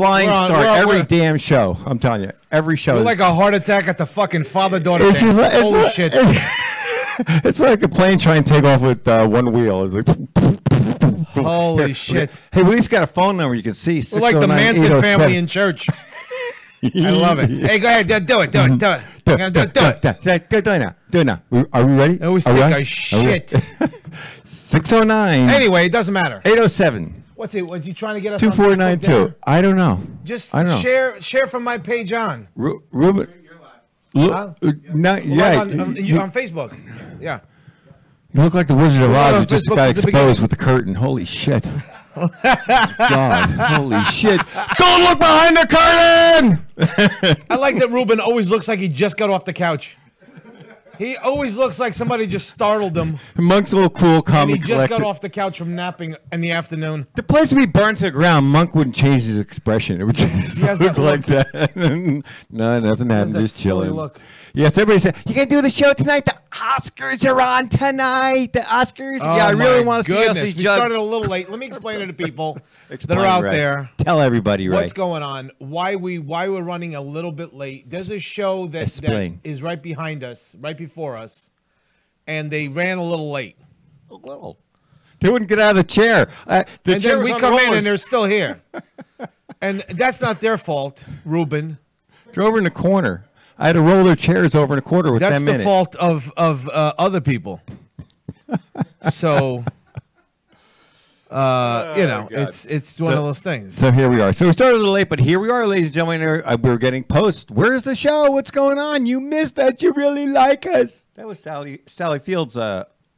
flying start every damn show. I'm telling you, every show. You're like a heart attack at the fucking father-daughter dance. Holy shit. It's like a plane trying to take off with one wheel. It's like, holy shit. Hey, we at least got a phone number you can see. We're like the Manson family in church. I love it. Hey, go ahead. Do it. I'm gonna do it. Do it now. Are we ready? I always think I shit. 609. Anyway, it doesn't matter. 807. What's he trying to get us 2492. I don't know. Just share from my page on. Ruben. Huh? Yeah. On Facebook. Yeah. You look like the Wizard of Oz who just got exposed with the curtain. Holy shit. God, holy shit. Don't look behind the curtain! I like that Ruben always looks like he just got off the couch. He always looks like somebody just startled him. Monk's a little cool comic. And he just got off the couch from napping in the afternoon. The place would be burned to the ground. Monk wouldn't change his expression. It would just look like that. No, nothing happened. Just chilling. Look. Yes, everybody said, you can do the show tonight. The Oscars are on tonight. The Oscars. Oh, yeah, I really want to see us. We started a little late. Let me explain it to people that are out there. Tell everybody, what's going on, why we're running a little bit late. There's a show that is right behind us, right before us, and they ran a little late. A little. They wouldn't get out of the chair. And then we come in and they're still here. And that's not their fault, Ruben. They're over in the corner. I had to roll their chairs over in a quarter with 10 minutes. That's the fault of other people. So, you know, it's one of those things. So here we are. So we started a little late, but here we are, ladies and gentlemen. We're getting post. Where's the show? What's going on? You missed that. You really like us. That was Sally Field's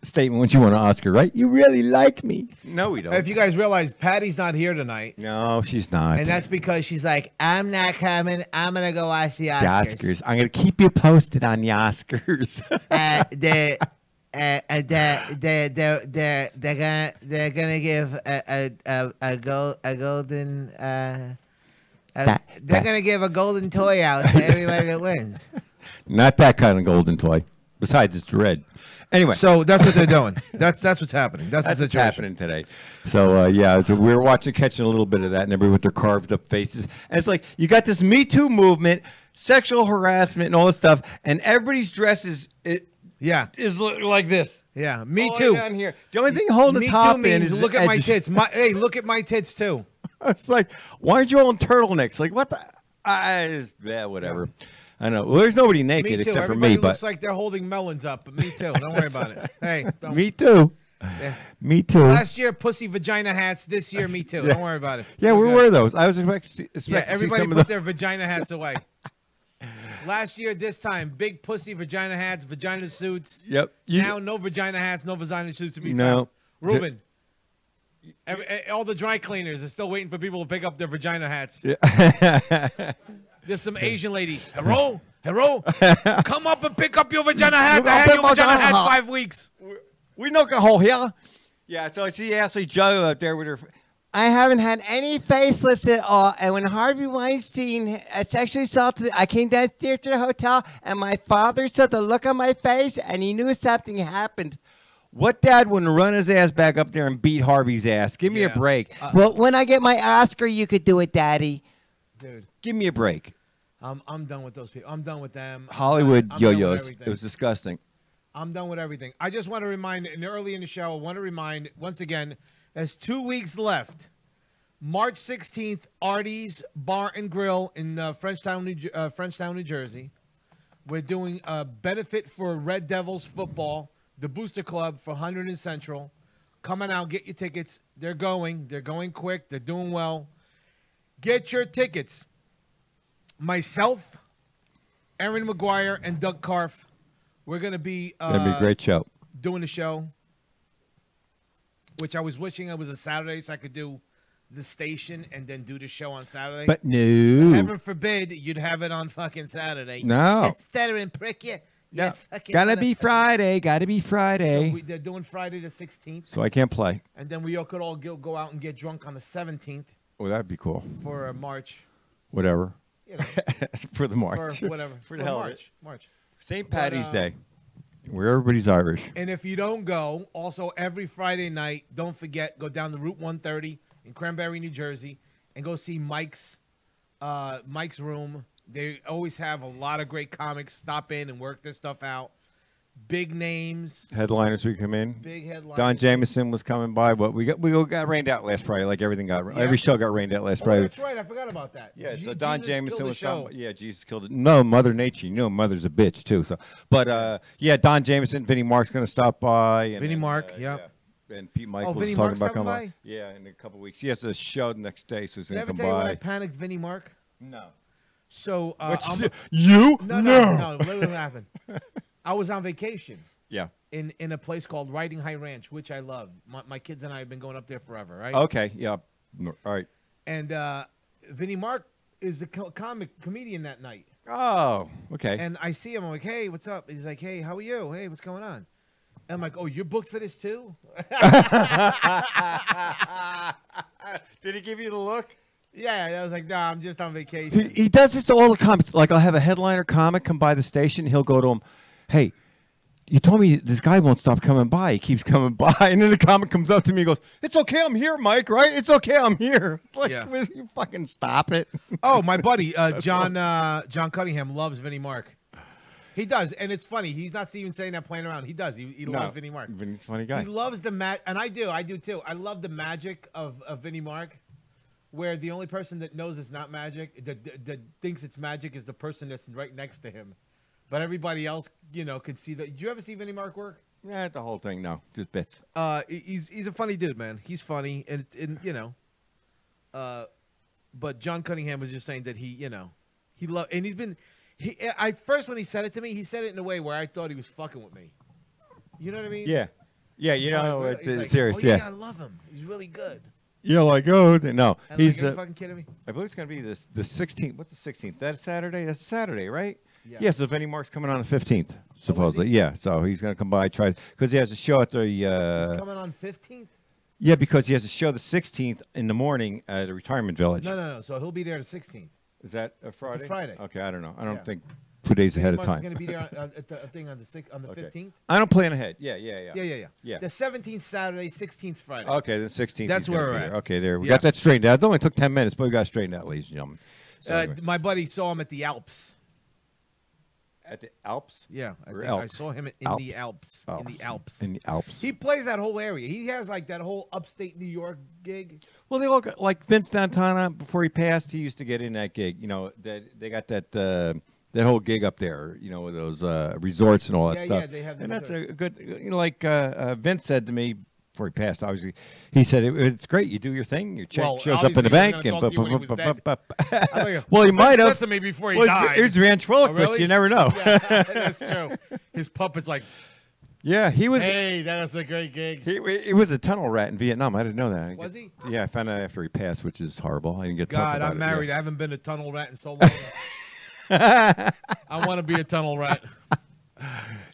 statement when she won an Oscar, right? You really like me. No, we don't. If you guys realize, Patty's not here tonight. No, she's not. And that's because she's like, I'm not coming. I'm going to go watch the Oscars. I'm going to keep you posted on the Oscars. They're gonna give they're gonna give a golden toy out to everybody that wins. Not that kind of golden toy. Besides, it's red. Anyway, so that's what they're doing. That's what's happening. That's the situation. What's happening today. So yeah, so we were catching a little bit of that, and everybody with their carved up faces. And it's like you got this Me Too movement, sexual harassment, and all this stuff, and everybody's dress is like this. Yeah, me too. Down here. The only thing holding the top in is look at my tits. Hey, look at my tits too. It's like, why aren't you all in turtlenecks? Like what the? Whatever. I know. Well, there's nobody naked except for me. But looks like they're holding melons up. But me too. Don't worry about it. Hey, me too. Yeah. Me too. Last year, pussy vagina hats. This year, me too. Don't worry about it. Yeah, where were those? I was expecting everybody put their vagina hats away. Last year, this time, big pussy vagina hats, vagina suits. Yep. Now, no vagina hats, no vagina suits to be found. No. Ruben, all the dry cleaners are still waiting for people to pick up their vagina hats. Yeah. There's some Asian lady. Hello? Come up and pick up your vagina hat. I had your vagina hat 5 weeks. We know a hole here. Yeah, so I see Ashley Joe out there with her. I haven't had any facelifts at all. And when Harvey Weinstein sexually assaulted, I came downstairs to the hotel, and my father saw the look on my face, and he knew something happened. What dad wouldn't run his ass back up there and beat Harvey's ass? Give me a break. Well, when I get my Oscar, you could do it, Daddy. Dude. Give me a break. I'm done with those people. I'm done with them. Hollywood yo-yos. It was disgusting. I'm done with everything. I just want to remind, early in the show, once again, there's 2 weeks left. March 16th, Artie's Bar and Grill in Frenchtown, New Jersey. We're doing a benefit for Red Devils football, the Booster Club for 100 and Central. Come on out, get your tickets. They're going quick. They're doing well. Get your tickets. Myself, Aaron McGuire, and Doug Karff. We're going to be that'd be a great show. Doing the show, which I was wishing it was a Saturday so I could do the station and then do the show on Saturday. But no. Heaven forbid you'd have it on fucking Saturday. No. Instead of prick you. No. Gotta be Friday. Gotta be Friday. So they're doing Friday the 16th. So I can't play. And then we could all go out and get drunk on the 17th. Oh, that'd be cool. For March. Whatever. You know, for the March. For whatever. For the March. St. Patty's Day. Where everybody's Irish. And if you don't go, also every Friday night, don't forget, go down to Route 130 in Cranberry, New Jersey, and go see Mike's Mike's room. They always have a lot of great comics stop in and work this stuff out. Big names, Headliners we come in. big headlines. Don Jameson was coming by, but we got rained out last Friday. Like everything got, every show got rained out last Oh, Friday. that's right. I forgot about that. Yeah, so Jesus Don killed Jameson the was show. talking. Yeah, Jesus killed it. No, Mother Nature. You know, Mother's a bitch too. So, but yeah, Don Jameson, Vinnie Mark's gonna stop by. And, Vinnie Mark, yeah. And Pete Michaels Vinnie was talking Mark's about stopping coming by? Yeah, in a couple weeks. He has a show the next day, so he's Did I gonna ever come tell you when I by. panicked, Vinnie Mark? No. So You? no. What happened? I was on vacation. Yeah. In a place called Riding High Ranch, which I love. My kids and I have been going up there forever, right? Okay. Yeah. All right. And Vinnie Mark is the comedian that night. Oh. Okay. And I see him. I'm like, hey, what's up? He's like, hey, how are you? Hey, what's going on? And I'm like, oh, you're booked for this too? Did he give you the look? Yeah, I was like, nah, I'm just on vacation. He does this to all the comics. Like, I'll have a headliner comic come by the station. He'll go to him, hey, you told me this guy won't stop coming by. He keeps coming by. And then the comic comes up to me and goes, it's okay, I'm here, Mike, right? It's okay, I'm here. Like, Yeah. will you fucking stop it? Oh, my buddy, John Cunningham loves Vinnie Mark. He does, and it's funny. He's not even saying that playing around. He does. He loves Vinnie Mark. Vinnie's a funny guy. He loves the and I do too. I love the magic of Vinnie Mark, where the only person that knows it's not magic, that thinks it's magic, is the person that's right next to him. But everybody else, can see that. Did you ever see Vinnie Mark work? Yeah, the whole thing, no, just bits. He's a funny dude, man. He's funny, and but John Cunningham was just saying that he loved, and he's been. First when he said it to me, he said it in a way where I thought he was fucking with me. You know what I mean? Yeah. Yeah, He's it's like, serious, oh, yeah. I love him. He's really good. You're like, oh, no. And He's, are you fucking kidding me? I believe it's going to be the 16th. What's the 16th? That's Saturday? That's Saturday, right? Yeah. Yeah, so Vinnie Mark's coming on the 15th, supposedly. Yeah, so he's going to come by, because he has a show at the... He's coming on 15th? Yeah, because he has a show the 16th in the morning at a retirement village. No. So he'll be there the 16th. Is that a Friday? It's a Friday. Okay, I don't know. I don't Yeah. think 2 days ahead of He's time. going to be there at the thing on the 15th? I don't plan ahead. Yeah. Yeah. The 17th Saturday, 16th Friday. Okay, the 16th. That's he's gonna where we're be at. there. Okay, there. We Yeah. got that straightened out. It only took 10 minutes, but we got it straightened out, ladies and gentlemen. So anyway. My buddy saw him at the Alps. At the Alps? Yeah, Or I Alps? saw him in the Alps. In the Alps. In the Alps. He plays that whole area. He has like that whole upstate New York gig. Well, they all got, like Vince D'Antona, before he passed, he used to get in that gig. That they got that whole gig up there, with those resorts and all that stuff. Yeah, they have the and that's a resorts. good, like Vince said to me before he passed, obviously, he said, it's great. You do your thing, your check Well, shows up in the obviously, he bank. was gonna talk to you when he was dead. Well, he Vince might said have. to me before he Well, died. He's ventriloquist. Oh, really? You never know. Yeah, that's true. His puppet's like, Yeah, he was. hey, that was a great gig. He was a tunnel rat in Vietnam. I didn't know that. Was he? Yeah, I found out after he passed, which is horrible. I didn't get to talk God, about I'm it, married. yeah. I haven't been a tunnel rat in so long. I want to be a tunnel rat.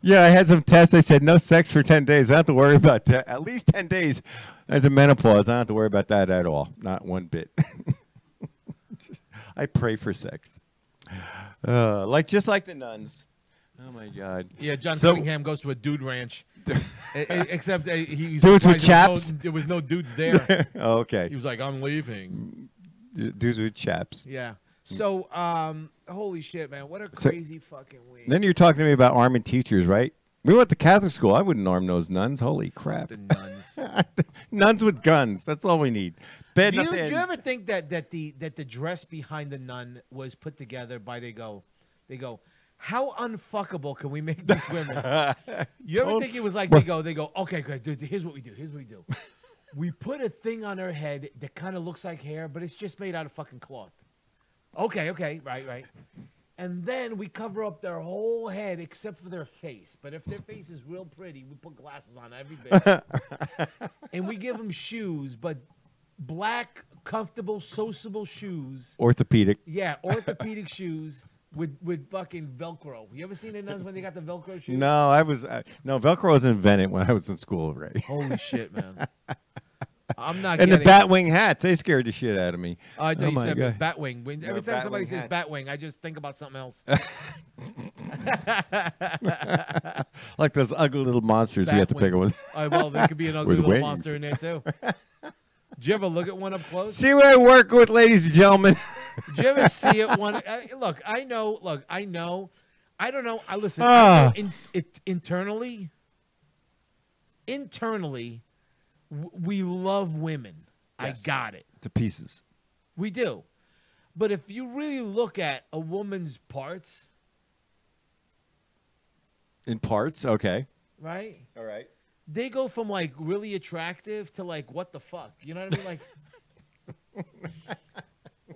Yeah, I had some tests. They said no sex for 10 days. I don't have to worry about that. At least 10 days as a menopause. I don't have to worry about that at all. Not one bit. I pray for sex. Just like the nuns. Oh, my God. Yeah, John Cunningham goes to a dude ranch. Except he's Dudes with surprised chaps? there was no dudes there. Oh, okay. He was like, I'm leaving. Dudes with chaps. Yeah. So, holy shit, man. What a crazy fucking week. Then you're talking to me about arming teachers, right? We went to Catholic school. I wouldn't arm those nuns. Holy crap. The nuns. Nuns with guns. That's all we need. Bad Do enough you they- ever think that the dress behind the nun was put together by they go, how unfuckable can we make these women? You ever think it was like they go, okay, good, dude, here's what we do. We put a thing on her head that kind of looks like hair, but it's just made out of fucking cloth. Okay, right. And then we cover up their whole head except for their face. But if their face is real pretty, we put glasses on every bit. And we give them shoes, but black, comfortable, sociable shoes. Orthopedic. Yeah, orthopedic shoes with fucking Velcro. You ever seen the nuns when they got the Velcro shoes? No, no, Velcro was invented when I was in school already. Holy shit, man. I'm not And getting the Batwing hats, they scared the shit out of me. I thought Oh you my said God. Batwing. Every time somebody Batwing says hats. Batwing, I just think about something else. Like those ugly little monsters you have to pick Batwings. with. Well, there could be an ugly With little wings. monster in there, too. Did you ever look at one up close? See what I work with, ladies and gentlemen. Did you ever see it? Look, I know. Look, I know. I don't know. I listen. I know internally, we love women. Yes. I got it. To pieces. We do. But if you really look at a woman's parts. In parts? Okay. Right? All right. They go from, like, really attractive to, like, what the fuck? You know what I mean? Like,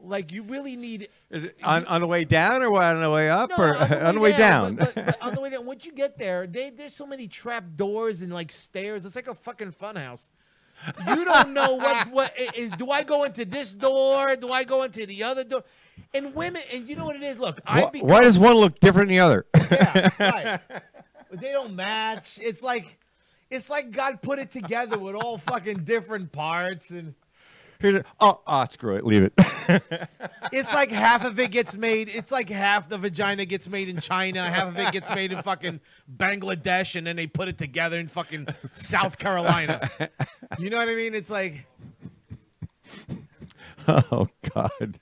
like you really need. Is it on the way down or what, on the way up? No, or on the way down? But on the way down, once you get there, there's so many trap doors and, like, stairs. It's like a fucking funhouse. You don't know what is. Do I go into this door? Do I go into the other door? And women, and you know what it is. Look, why does one look different than the other? Yeah, right. But they don't match. It's like God put it together with all fucking different parts and. Screw it, leave it. It's like half of it gets made. It's like half the vagina gets made in China, half of it gets made in fucking Bangladesh, and then they put it together in fucking South Carolina. You know what I mean? It's like, oh God,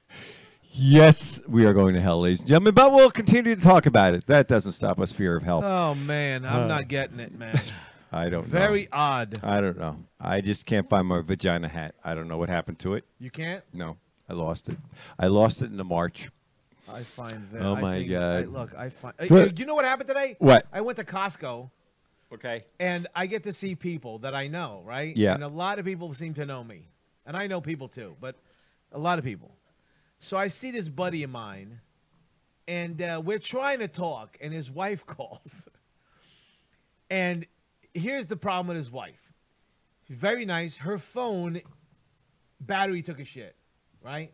yes, we are going to hell, ladies and gentlemen. But we'll continue to talk about it. That doesn't stop us fear of hell. Oh man, I'm not getting it, man. I don't know. Very odd. I don't know. I just can't find my vagina hat. I don't know what happened to it. You can't? No, I lost it. I lost it in the March. I find that. Oh my God! I find. You know what happened today? What? I went to Costco. Okay. And I get to see people that I know, right? Yeah. And a lot of people seem to know me, and I know people too, but a lot of people. So I see this buddy of mine, and we're trying to talk, and his wife calls, and. Here's the problem with his wife. She's very nice. Her phone battery took a shit, right?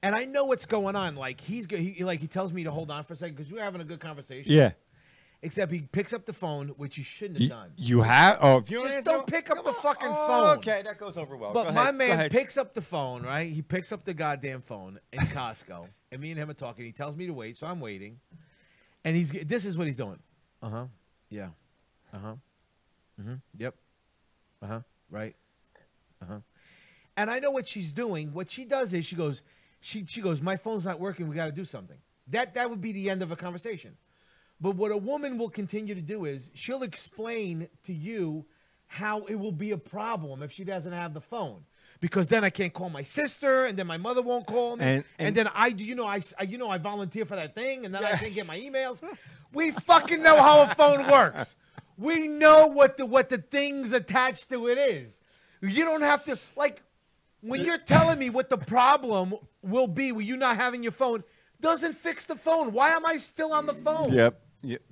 And I know what's going on. Like he tells me to hold on for a second because we're having a good conversation. Yeah. Except he picks up the phone, which you shouldn't have done. You have? Oh, if you just don't pick up the fucking phone. Okay, that goes over well. But my man picks up the phone, right? He picks up the goddamn phone in Costco, and me and him are talking. He tells me to wait, so I'm waiting. And this is what he's doing. Yeah. Yep. Right. And I know what she's doing. What she does is she goes, my phone's not working. We got to do something. That would be the end of a conversation. But what a woman will continue to do is she'll explain to you how it will be a problem if she doesn't have the phone. Because then I can't call my sister, and then my mother won't call me, and then I volunteer for that thing, and then I can't get my emails. We fucking know how a phone works. We know what the things attached to it is. You don't have to, like, when you're telling me what the problem will be with you not having your phone, doesn't fix the phone. Why am I still on the phone? Yep.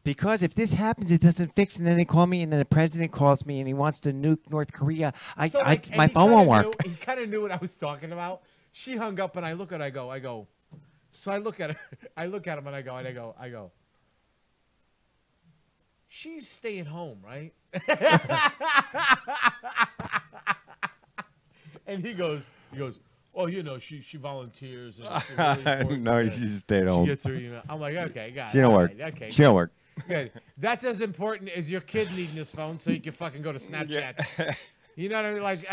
Because if this happens, it doesn't fix, and then they call me, and then the president calls me, and he wants to nuke North Korea. My phone won't work. He kind of knew what I was talking about. She hung up, and I look at her, I go. So I look at her, I look at him, and I go. She's staying home, right? And he goes, oh, you know, she volunteers. And really no, she's staying home. She gets her email. I'm like, okay, got it. She don't work. Right, okay. She don't work. Good. That's as important as your kid needing his phone so you can fucking go to Snapchat. Yeah. You know what I mean? Like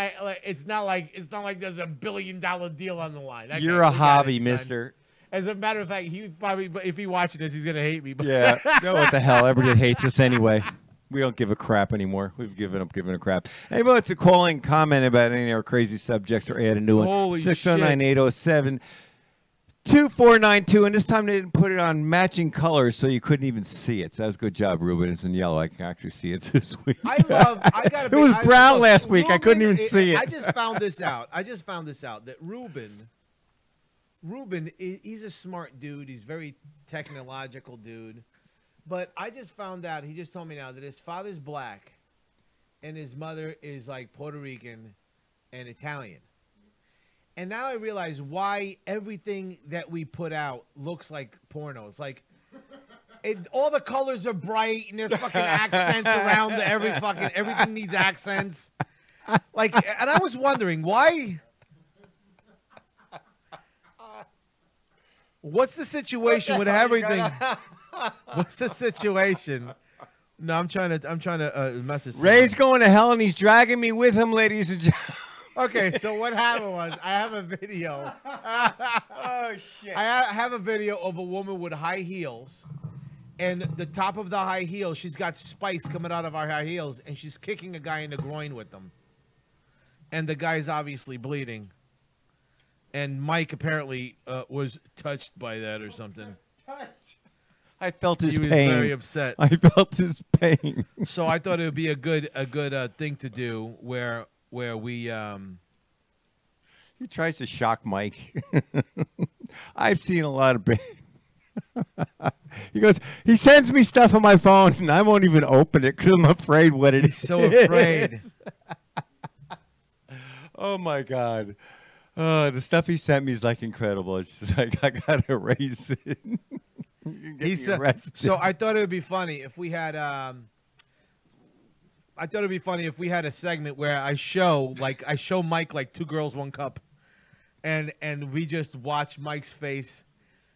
it's not like there's $1 billion deal on the line. Okay, you're a hobby, mister. As a matter of fact, he probably, if he watching this, he's gonna hate me. But yeah, no, what the hell? Everybody hates us anyway. We don't give a crap anymore. We've given up giving a crap. Anybody wants to call in, comment about any of our crazy subjects, or add a new one? Holy 609-807-2492. And this time they didn't put it on matching colors, so you couldn't even see it. So that was a good job, Ruben. It's in yellow. I can actually see it this week. It was brown last week. Ruben, I couldn't even see it. I just found this out. That Ruben, he's a smart dude. He's a very technological dude. But I just found out, he just told me now, that his father's black and his mother is like Puerto Rican and Italian. And now I realize why everything that we put out looks like porno. It's like all the colors are bright and there's fucking accents around everything needs accents. Like, and I was wondering why. What's the situation with everything? What's the situation? No, I'm trying to message. Ray's going to hell and he's dragging me with him, ladies and gentlemen. Okay, so what happened was I have a video. Oh Oh shit! I have a video of a woman with high heels, and the top of the high heels, she's got spikes coming out of our high heels, and she's kicking a guy in the groin with them. And the guy's obviously bleeding. And Mike apparently was touched by that or something. I felt his pain. He pain. was very upset. I felt his pain. So I thought it would be a good thing to do where we. He tries to shock Mike. I've seen a lot of. He goes. He sends me stuff on my phone, and I won't even open it because I'm afraid what it is. He's so afraid. Oh my God. The stuff he sent me is like incredible. It's just like I gotta erase it. He said. So I thought it would be funny if we had. I thought it'd be funny if we had a segment where I show Mike like Two Girls, One Cup, and we just watch Mike's face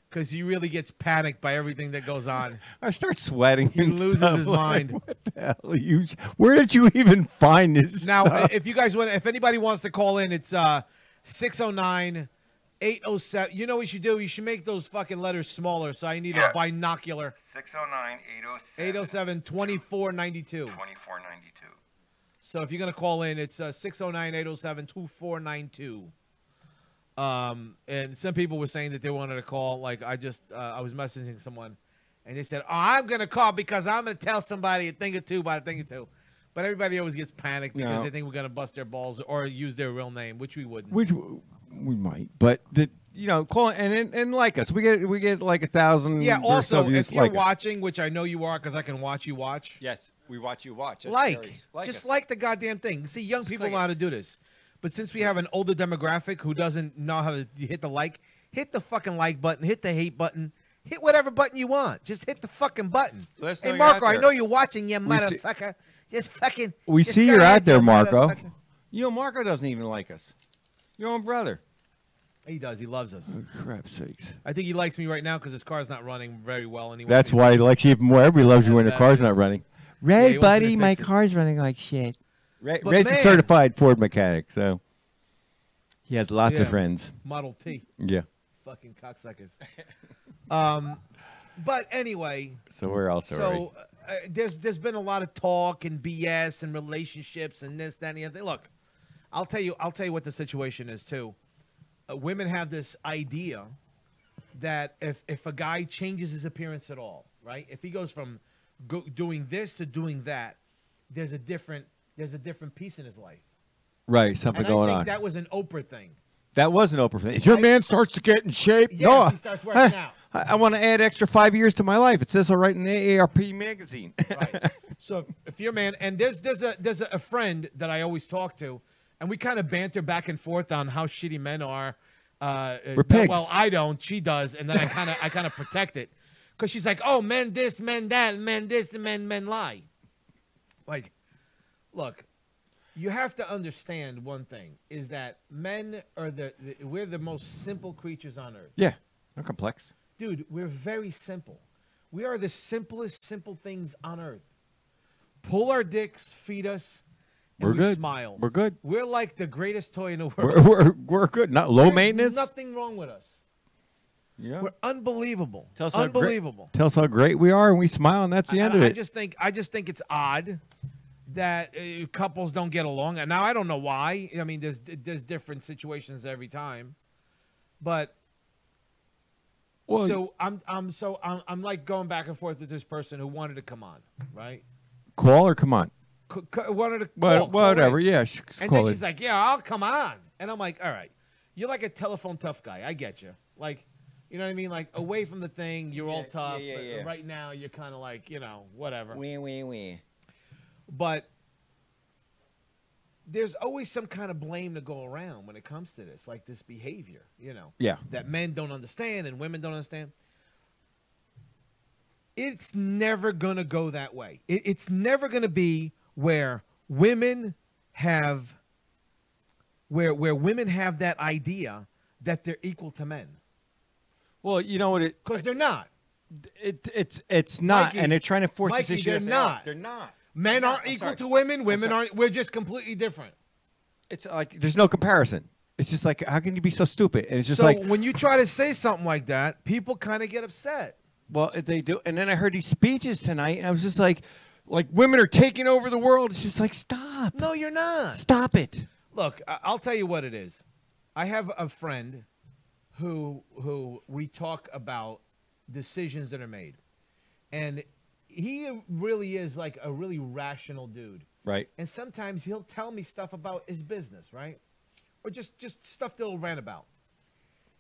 because he really gets panicked by everything that goes on. I start sweating. He loses his mind. What the hell? Where did you even find this? Now, stuff? if anybody wants to call in, it's 609-807. You know what you should do? You should make those fucking letters smaller. So I need a binocular. 609-807. 807-2492. 2492. So if you're gonna call in, it's 609-807-2492. And some people were saying that they wanted to call. Like I was messaging someone, and they said, "Oh, I'm gonna call because I'm gonna tell somebody a thing or two about a thing or two." But everybody always gets panicked because they think we're gonna bust their balls or use their real name, which we wouldn't. Which we might, but call and like us. We get like 1,000. Yeah. Also, if you're like watching, which I know you are, because I can watch you watch. Yes, we watch you watch. Just like the goddamn thing. See, young people know how to do this, but since we have an older demographic who doesn't know how to hit the fucking like button, hit the hate button. Hit whatever button you want. Just hit the fucking button. Hey, Marco, I know you're watching, you motherfucker. Just fucking. We see you're out there, Marco. Marco doesn't even like us. Your own brother. He does. He loves us. Oh, crap's sakes. I think he likes me right now because his car's not running very well anymore. That's why he likes you even more. Everybody loves you when the car's not running. Ray, buddy, my car's running like shit. Ray's a certified Ford mechanic, so he has lots of friends. Model T. Yeah. Fucking cocksuckers. But anyway. So we're also. So there's been a lot of talk and BS and relationships and this, that, and the other thing. Look, I'll tell you what the situation is too. Women have this idea that if a guy changes his appearance at all, right? If he goes from doing this to doing that, there's a different piece in his life. Right, something going on. That was an Oprah thing. That was an Oprah thing. If your man starts to get in shape, yeah, he starts working out. I want to add extra 5 years to my life. It says so right in the AARP magazine. Right. So if your man, and there's a friend that I always talk to, and we kind of banter back and forth on how shitty men are. We're pigs. Well, I don't. She does, and then I kind of protect it, because she's like, "Oh, men this, men that, men this, and men lie." Like, look, you have to understand one thing: is that men are we're the most simple creatures on earth. Yeah, not complex. Dude, we're very simple. We are the simplest simple things on earth. Pull our dicks, feed us. We're good. Smile. We're good. We're like the greatest toy in the world. We're good. Not low maintenance. Nothing wrong with us. Yeah. We're unbelievable. Unbelievable. Tell us how great we are, and we smile, and that's the end of it. I just think it's odd that couples don't get along. And now I don't know why. I mean, there's different situations every time, but. Well, so I'm like going back and forth with this person who wanted to come on, right? Call or come on. Wanted to call, whatever, right? Yeah. And then she's like, "Yeah, I'll come on," and I'm like, "All right, you're like a telephone tough guy. I get you. Like, you know what I mean? Like away from the thing, you're all tough. Yeah. But right now, you're kind of like, whatever. Wee. But there's always some kind of blame to go around when it comes to this, like this behavior, Yeah. that men don't understand and women don't understand. It's never going to go that way. It's never going to be where women have that idea that they're equal to men. Well, you know what because they're not. It's not, Mikey, and they're trying to force Mikey, this issue. They're not. They're not. Men aren't equal to women. Women aren't. We're just completely different. It's like there's no comparison. It's just like, how can you be so stupid? And it's just so like, when you try to say something like that, people kind of get upset. well, if they do. And then I heard these speeches tonight, and I was just like women are taking over the world. It's just like, stop. No, you're not. Stop it. Look, I'll tell you what it is. I have a friend who we talk about decisions that are made, and he really is like a really rational dude. Right. And sometimes he'll tell me stuff about his business, right? Or just stuff that he'll rant about.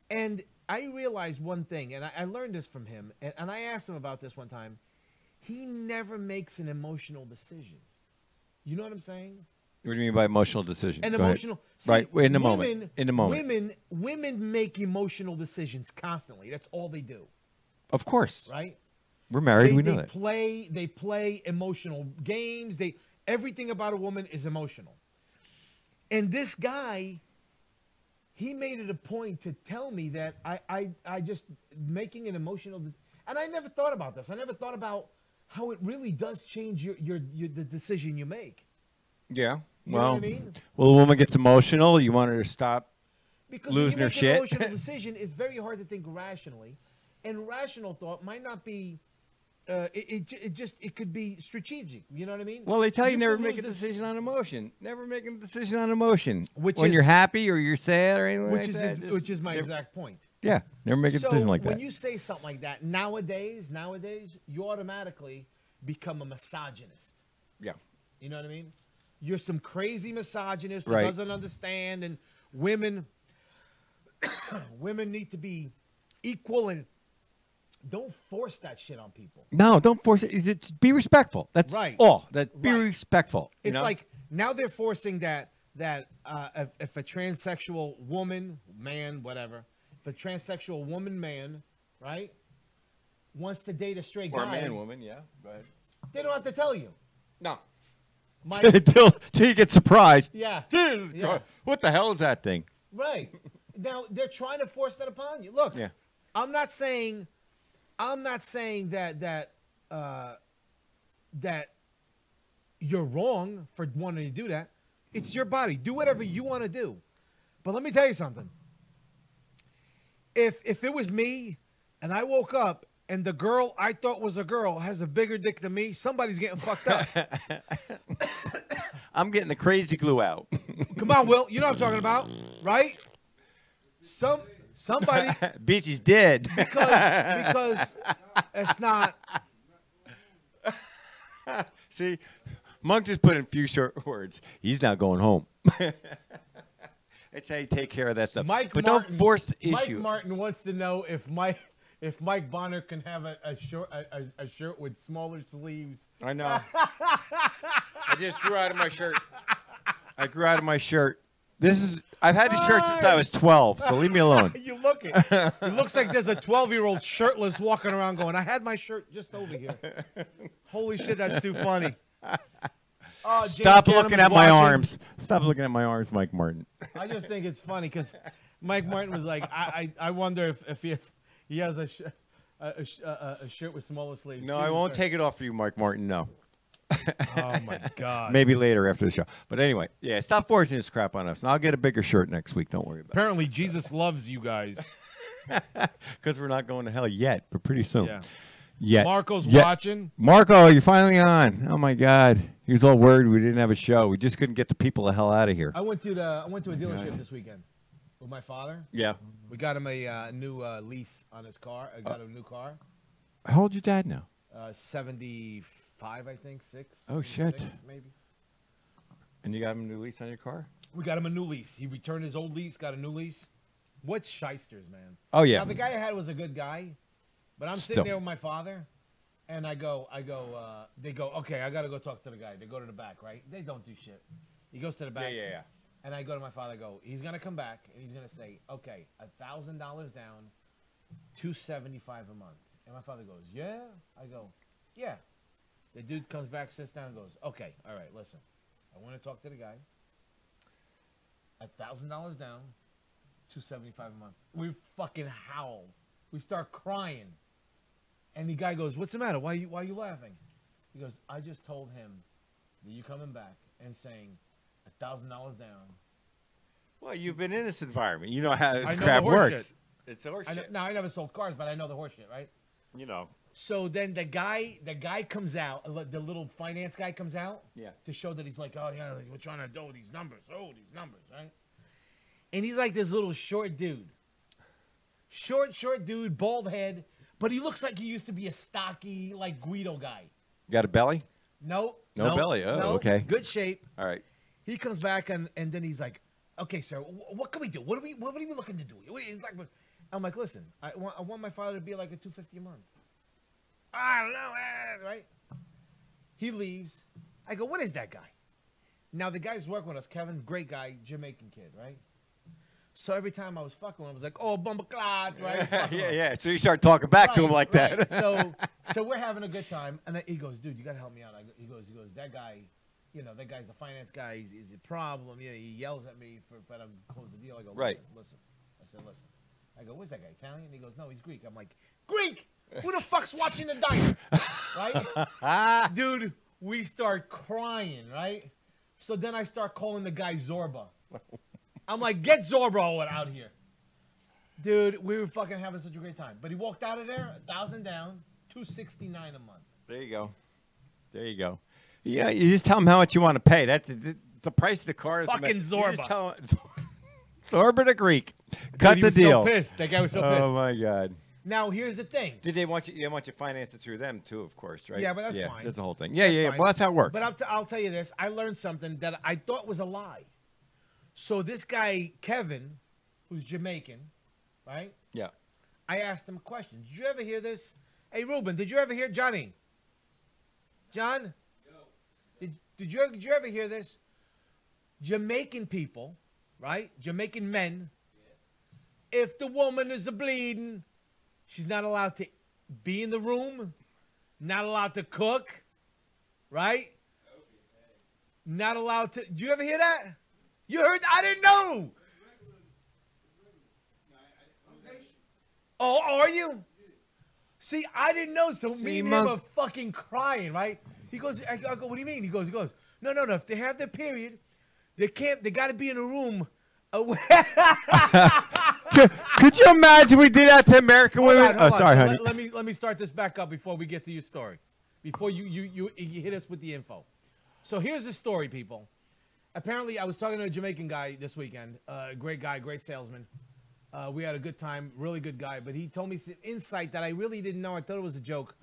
And I realized one thing, and I learned this from him, and I asked him about this one time. He never makes an emotional decision. You know what I'm saying? What do you mean by emotional decision? An Go ahead. emotional, see, right, in the women, moment. In the moment. Women make emotional decisions constantly. That's all they do. Of course. Right? We're married. We know that. They play emotional games. Everything about a woman is emotional. And this guy, he made it a point to tell me that I just making an emotional, and I never thought about this. I never thought about how it really does change the decision you make. Yeah. You know Well, what I mean? well, a woman gets emotional. You want her to stop Because losing when her you make an shit. emotional decision, it's very hard to think rationally, and rational thought might not be. It could be strategic. You know what I mean? Well, they tell you never could make a lose this- decision on emotion. Never make a decision on emotion. Which when is- you're happy or you're sad or anything Which like is that. Just which is my never- exact point. Yeah, never make a decision like when that. you say something like that nowadays, you automatically become a misogynist. Yeah. You know what I mean? You're some crazy misogynist who Right. doesn't understand, and women need to be equal, and don't force that shit on people. No, don't force it. It's be respectful. That's Right. all. Be Right. respectful. you It's know? like now they're forcing that if a transsexual woman, man, whatever, if a transsexual woman, man, right, wants to date a straight or a guy, man, woman. Yeah. Go ahead. they don't have to tell you. No. Mike, Till you get surprised. yeah, Jesus Yeah. Christ. What the hell is that thing? right. Now they're trying to force that upon you. Look, Yeah. I'm not saying that you're wrong for wanting to do that. It's your body. Do whatever you want to do. But let me tell you something. If it was me and I woke up and the girl I thought was a girl has a bigger dick than me, somebody's getting fucked up. I'm getting the crazy glue out. Come on, Will. You know what I'm talking about, right? Somebody Beachy's dead. because it's not. See, Monk just put in a few short words. He's not going home. That's how you take care of that stuff. But don't force the Mike issue. Martin wants to know if Mike Bonner can have a shirt with smaller sleeves. I know. I just grew out of my shirt. I grew out of my shirt. I've had this shirt since I was 12, so leave me alone. You look it. It looks like there's a 12-year-old shirtless walking around going, I had my shirt just over here. Holy shit, that's too funny. Oh, James Stop Gannon's looking at my watching. arms. Stop looking at my arms, Mike Martin. I just think it's funny because Mike Martin was like, I wonder if he has a shirt with smaller sleeves. No, I Jesus won't Christ. take it off for you, Mike Martin. No. Oh my God. Maybe later after the show. But anyway, yeah, stop forcing this crap on us. And I'll get a bigger shirt next week. Don't worry about Apparently, Jesus loves you guys. it. Because we're not going to hell yet, but pretty soon. Yeah. Yet. Marco's Yet. watching. Marco, you're finally on. Oh my God. He was all worried we didn't have a show. We just couldn't get the people the hell out of here. I went to a dealership this weekend with my father. Yeah. We got him a new lease on his car. I got him a new car. How old your dad now? 75, I think, 6. Oh, shit. 6, maybe. And you got him a new lease on your car? We got him a new lease. He returned his old lease, got a new lease. What's shysters, man? Oh, yeah. Now, the guy I had was a good guy, but I'm Still. sitting there with my father, and they go, okay, I got to go talk to the guy. They go to the back, right? They don't do shit. He goes to the back. Yeah. And I go to my father, I go, he's going to come back, and he's going to say, okay, $1,000 down, $275 a month. And my father goes, yeah? I go, yeah. The dude comes back, sits down, and goes, okay, all right, listen. I want to talk to the guy. $1,000 down, $275 a month. We fucking howl. We start crying. And the guy goes, what's the matter? Why are you laughing? He goes, I just told him that you coming back and saying $1,000 down. Well, you've been in this environment. You know how this I know crap the horse works. shit. It's horse I shit. I never sold cars, but I know the horse shit, right? You know. So then the guy comes out, the little finance guy comes out, Yeah. to show that he's like, oh yeah, we're trying to do these numbers, right? And he's like this little short dude, bald head, but he looks like he used to be a stocky like Guido guy. You got a belly? No belly. Oh, okay. Good shape. All right. He comes back and then he's like, okay, sir, what can we do? What are we looking to do? He's like, I'm like, listen, I want my father to be like a $250 a month. I don't know, right? He leaves. I go, what is that guy? Now the guy's working with us, Kevin, great guy, Jamaican kid, right? So every time I was fucking with him, I was like, oh, Bumbaclad, right? yeah. So you start talking back to him like that. So we're having a good time, and he goes, dude, you gotta help me out. He goes, that guy, that guy's the finance guy. He's a problem. Yeah, he yells at me if I don't close the deal. I go, listen. I said, listen. I go, where's that guy? Italian? He goes, no, he's Greek. I'm like, Greek? Who the fuck's watching the diner? Right? Dude, we start crying, right? So then I start calling the guy Zorba. I'm like, get Zorba out here. Dude, we were fucking having such a great time. But he walked out of there, 1,000 down, $269 a month. There you go. Yeah, you just tell him how much you want to pay. That's the price of the car. Is fucking Zorba. Zorba the Greek. Cut the deal. So pissed. That guy was so pissed. Oh my God. Now here's the thing. Did they want you? They want you to finance it through them too, of course, right? Yeah, but that's fine. That's the whole thing. Yeah. Fine. Well, that's how it works. But I'll tell you this. I learned something that I thought was a lie. So this guy Kevin, who's Jamaican, right? Yeah. I asked him a question. Did you ever hear this? Hey, Ruben, did you ever hear Johnny? John? Did you ever hear this? Jamaican people, right? Jamaican men. Yeah. If the woman is a bleeding, she's not allowed to be in the room, not allowed to cook, right? Not allowed to. Do you ever hear that? You heard? I didn't know. Oh, are you? See, I didn't know. So me and him are fucking crying, right? He goes, I go, what do you mean? He goes, no. If they have their period, they got to be in a room. Could you imagine we did that to American women? Hold on. Sorry, So honey. let me start this back up before we get to your story. Before you hit us with the info. So here's the story, people. Apparently, I was talking to a Jamaican guy this weekend. Great guy, great salesman. We had a good time, really good guy. But he told me some insight that I really didn't know. I thought it was a joke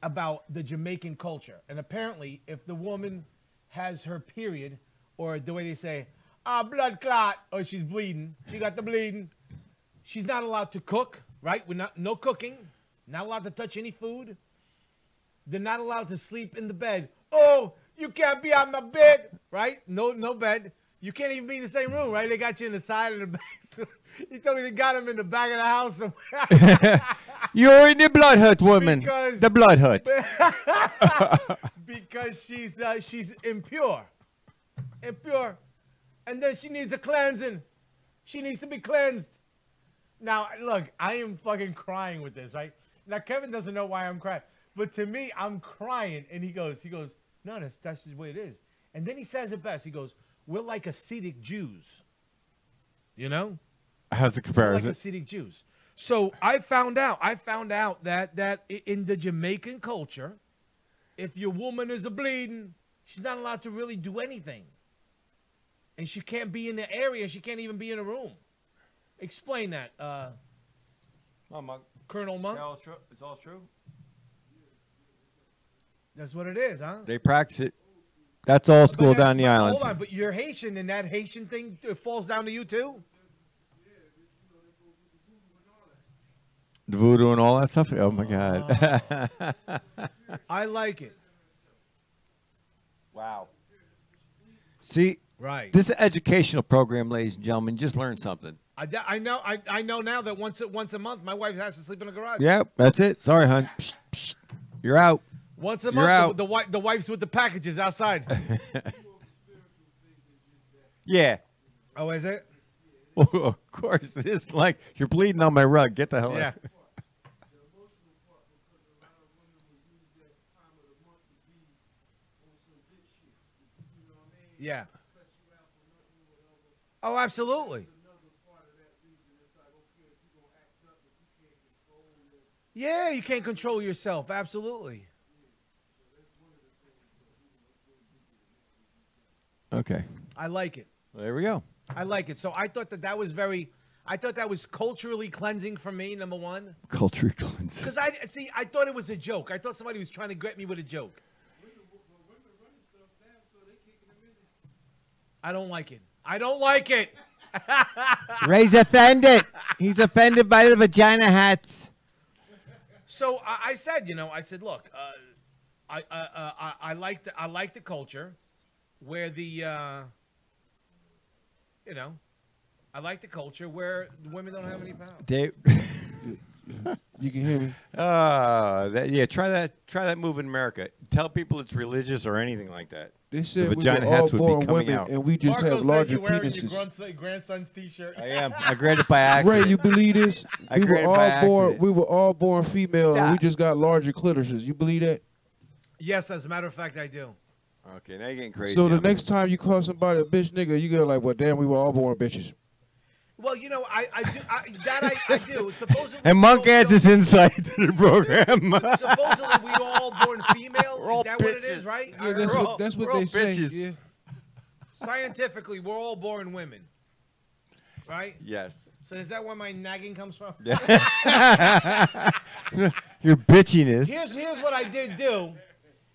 about the Jamaican culture. And apparently, if the woman has her period, or the way they say, blood clot, or she's bleeding, she got the bleeding, she's not allowed to cook, right? No cooking, not allowed to touch any food. They're not allowed to sleep in the bed. Oh, you can't be on my bed, right? No bed. You can't even be in the same room, right? They got you in the side of the back. So he told me they got him in the back of the house somewhere. You're in the blood hut, woman. Because the blood hut. Because she's impure. And then she needs a cleansing. She needs to be cleansed. Now, look, I am fucking crying with this, right? Now, Kevin doesn't know why I'm crying. But to me, I'm crying. And he goes, no, that's just the way it is. And then he says it best. He goes, we're like Hasidic Jews. You know? How's the comparison? We're like Hasidic Jews. So I found out that in the Jamaican culture, if your woman is a bleeding, she's not allowed to really do anything. And she can't be in the area. She can't even be in a room. Explain that, Monk. Colonel Monk. It's all true? That's what it is, huh? They practice it. That's old school down the islands. Hold on, but you're Haitian, and that Haitian thing falls down to you, too? The voodoo and all that stuff? Oh, my God. I like it. Wow. See, right. This is an educational program, ladies and gentlemen. Just learn something. I know now that once a month, my wife has to sleep in the garage. Yep, that's it. Sorry, hon. Psst, psst. You're out. Once a month, the wife's with the packages outside. Yeah. Oh, is it? Well, of course. This like you're bleeding on my rug. Get the hell out. Yeah. Oh, absolutely. Yeah, you can't control yourself. Absolutely. Okay. I like it. There we go. I like it. So I thought that was very, I thought that was culturally cleansing for me, number one. Culture cleanse. Because I thought it was a joke. I thought somebody was trying to get me with a joke. I don't like it. I don't like it. Ray's offended. He's offended by the vagina hats. So I said, look, I like the culture where I like the culture where the women don't have any power. Dave. You can hear me? Yeah, try that move in America. Tell people it's religious or anything like that. They said we vagina were all hats would be born coming women out. and we just Marco have larger said you're wearing penises. your grandson's T-shirt. I am. I read it by accident. Ray, you believe this? I read it by accident. We were all born female and we Stop. just got larger clitorises. You believe that? Yes, as a matter of fact, I do. Okay, now you're getting crazy. So the next time you call somebody a bitch nigga, you go like, well, damn, we were all born bitches. Well, I do. Supposedly, And Monk adds his insight to the program. supposedly we all born female. We're all Is that what it bitches. is, right? Yeah, that's what we're all they say. bitches. Yeah. Scientifically, we're all born women, right? Yes. So is that where my nagging comes from? Yeah. Your bitchiness. Here's what I did do.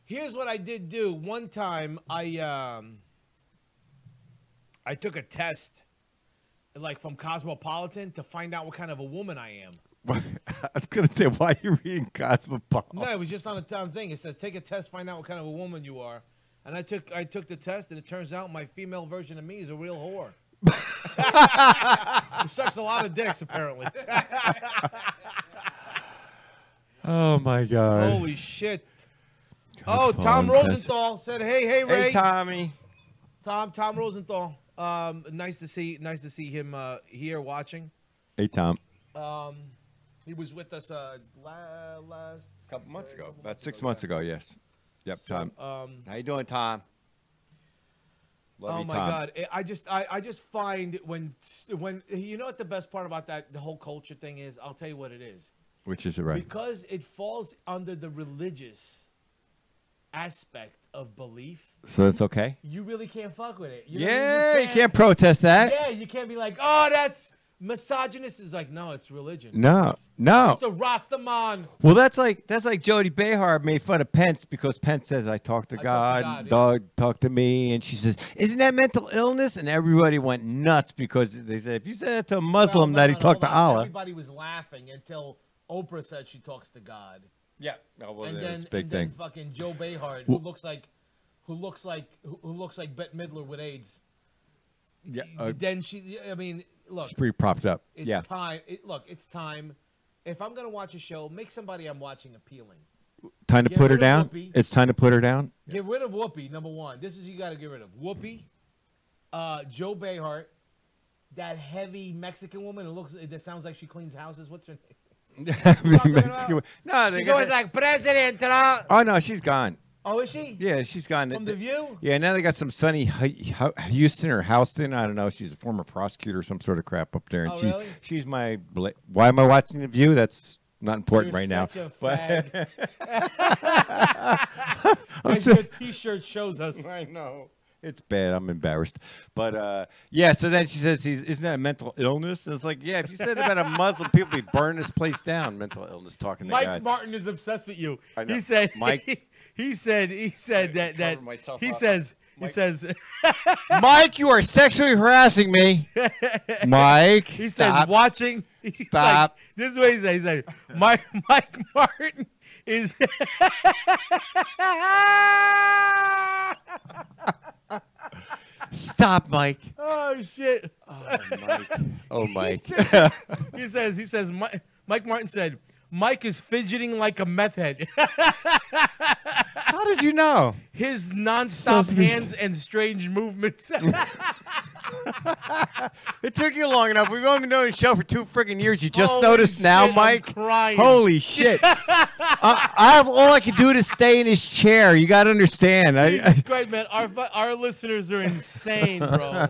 Here's what I did do. One time, I took a test, like from Cosmopolitan, to find out what kind of a woman I am. I was gonna say, why are you reading Cosmopolitan? No, it was just on a town thing. It says take a test, find out what kind of a woman you are. And I took the test, and it turns out my female version of me is a real whore. Who sucks a lot of dicks, apparently. Oh my God. Holy shit. Oh, Tom Rosenthal said, "Hey, Ray." Hey, Tommy. Tom Rosenthal. Nice to see him here watching. Hey, Tom. He was with us last Couple months ago, about 6 months ago. Yes. Yep, So, Tom. How you doing, Tom? Love oh you, my Tom. God! I just find when you know what the best part about the whole culture thing is. I'll tell you what it is. Which is it, right? Because it falls under the religious aspect of belief. So that's okay. You really can't fuck with it. You know what I mean? Yeah, you can't protest that. Yeah, you can't be like, oh, that's misogynist. It's like, no, it's religion. No, It's no. the Rastaman. Well, that's like Jody Behar made fun of Pence because Pence says I talk to God, God, yeah. dog talk to me, and she says, "Isn't that mental illness?" And everybody went nuts because they said if you said that to a Muslim that he talked to hold on. Allah. Everybody was laughing until Oprah said she talks to God. Yeah, no, well, and that's then a big and thing. then fucking Joe Behar, who looks like Bette Midler with AIDS. Yeah, Then she, I mean, look, it's pretty propped up. it's Yeah, time. It's time. If I'm gonna watch a show, make somebody I'm watching appealing. time to Get put her rid of down. Whoopi. It's time to put her down. Get rid of Whoopi. Number one. This is you got to get rid of Whoopi. Joe Behar, that heavy Mexican woman that sounds like she cleans houses. What's her name? Mexican- No, She's always like President. oh no, she's gone. Oh, is she? Yeah, she's gone. From The View? Yeah, now they got some Sunny Houston or Houston. I don't know. She's a former prosecutor, some sort of crap up there. And Oh, she's really? she's my. Why am I watching The View? That's not important You're right now. such a But I'm As so- your T-shirt shows us. I know. It's bad. I'm embarrassed. But yeah, so then she says, isn't that a mental illness? And it's like, yeah, if you said it about a Muslim, people would be burning this place down. Mental illness, talking to Mike God. Martin is obsessed with you. I know. He said Mike- he said that cover myself he up. says Mike- he says Mike, you are sexually harassing me. Mike, he says stop. watching. He's Stop. Like, this is what he said. He said Mike Martin is. Stop, Mike. Oh shit. Oh, Mike. Oh, Mike. He says Mike Martin said Mike is fidgeting like a meth head. How did you know? His nonstop So sweet. hands and strange movements. It took you long enough. We've only been doing the show for 2 freaking years. You just Holy noticed now, shit, Mike? I'm crying. Holy shit. I have all I can do to stay in his chair. You got to understand. Jesus Christ, man. Our listeners are insane, bro.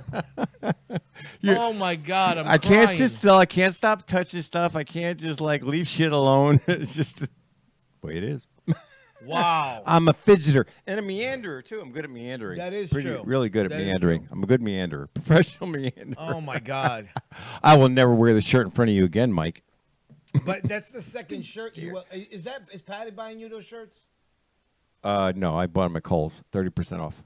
Oh, my God. I can't crying. sit still. I can't stop touching stuff. I can't just like leave shit alone. It's just the way it is. Wow. I'm a fidgeter and a meanderer too. I'm good at meandering. That is Pretty, true. Really good at That is meandering. true. I'm a good meanderer, professional meanderer. Oh my God. I will never wear the shirt in front of you again, Mike. But that's the second shirt. Is Patty buying you those shirts? No, I bought them at Kohl's, 30% off.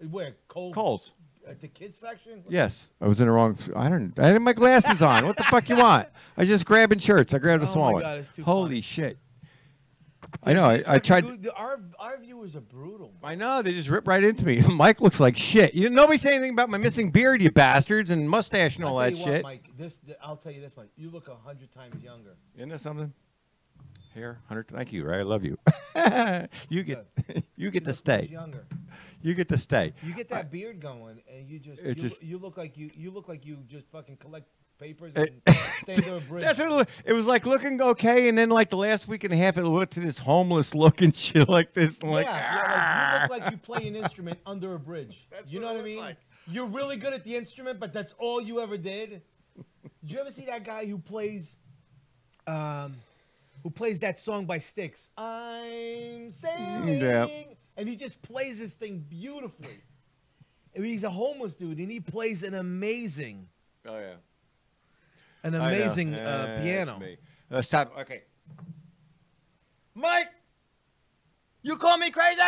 Where? Kohl's. At the kids section? Yes, I was in the wrong. I had my glasses on. What the fuck you want? I was just grabbing shirts. I grabbed a small my one. God, it's too Holy funny. shit! I know. I tried. Our viewers are brutal. I know. They just ripped right into me. Mike looks like shit. Nobody say anything about my missing beard, you bastards, and mustache and all I'll that tell you shit. what, Mike, I'll tell you this, Mike. You look 100 times younger. Isn't that something? Here, 100. Thank you. Right, I love you. you get to Much stay. younger. You get to stay. You get that beard going, and you look like you just fucking collect papers and stay under a bridge. That's what it was like. Looking okay, and then like the last week and a half, it went to this homeless looking shit like this. I'm like, yeah, like you look like you play an instrument under a bridge. You know what what I it mean? looks like. You're really good at the instrument, but that's all you ever did. Did you ever see that guy who plays that song by Styx? I'm sailing, Yeah. and he just plays this thing beautifully. I mean, he's a homeless dude, and he plays an amazing, oh yeah. piano. Me. Stop. Okay. Mike, you call me crazy?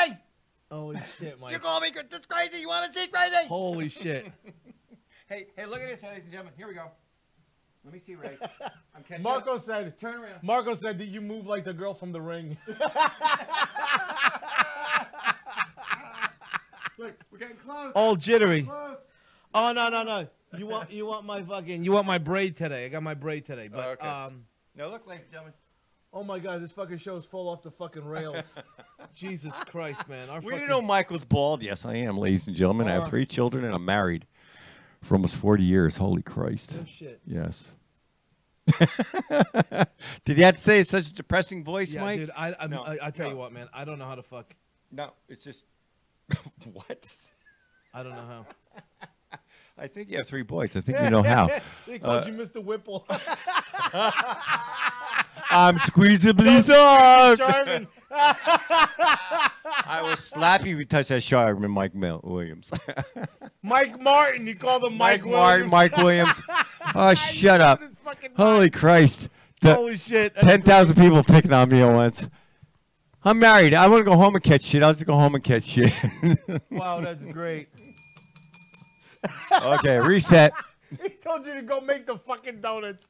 Holy shit, Mike! You call me this crazy? You want to see crazy? Holy shit! Hey, look at this, ladies and gentlemen. Here we go. Let me see, Ray. I'm catching Marco up. said, Turn around. Marco said that you move like the girl from The Ring. Look, we're getting close. All jittery. Close. Oh no! You want my braid today? I got my braid today, but Okay. Now look, ladies and gentlemen. oh my God, this fucking show is full off the fucking rails. Jesus Christ, man! We didn't know Michael's bald. Yes, I am, ladies and gentlemen. I have 3 children and I'm married for almost 40 years. Holy Christ. Oh shit. Yes. Did you have to say it's such a depressing voice, Yeah, Mike? dude. No, I tell you no. what, man. I don't know how to fuck. No, it's just what? I don't know how. I think you have 3 boys. I think you know how. They called you Mr. Whipple. I'm squeezably soft. Charmin. I will slap you if you touch that Charmin, Mike Williams. Mike Martin. You called him Mike Williams. Mike Williams. Oh, shut up. His fucking Holy Christ. Holy shit. 10,000 people picking on me at once. I'm married. I want to go home and catch shit. I'll just go home and catch shit. Wow, that's great. Okay, reset. He told you to go make the fucking donuts.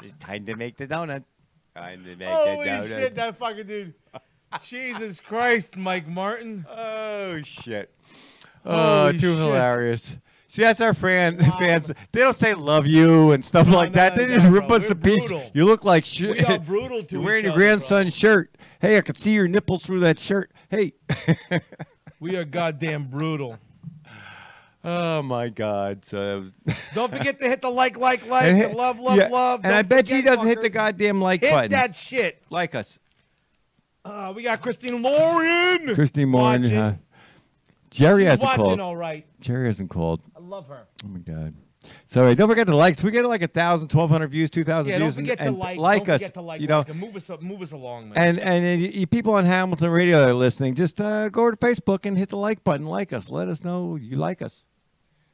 It's time to make the donut. Time to make Holy the donut. shit, that fucking dude. Jesus Christ, Mike Martin. Oh, shit. Oh, Holy too shit. hilarious. See, that's our fans. They don't say love you and stuff like no, that. They no, just rip bro. us We're to pieces. brutal. You look like shit. We are brutal to You're each wearing your other, bro. grandson's shirt. Hey, I can see your nipples through that shirt. Hey. We are goddamn brutal. Oh, my God. So Don't forget to hit the like, And the love. yeah, Love. And I Don't bet she forget, doesn't hit the fuckers. goddamn like Hit button. that shit. Like us. We got Christine Lauren. Christine Morin. Watching. Jerry She's hasn't watching called. all right. Jerry hasn't called. I love her. Oh, my God. So don't forget the likes. We get like 1,000, 1,200 views, 2,000 Yeah, don't views. forget to and like. Don't us. forget to like. You know, and move us along, man. and you people on Hamilton Radio that are listening, just go over to Facebook and hit the like button. Like us. Let us know you like us.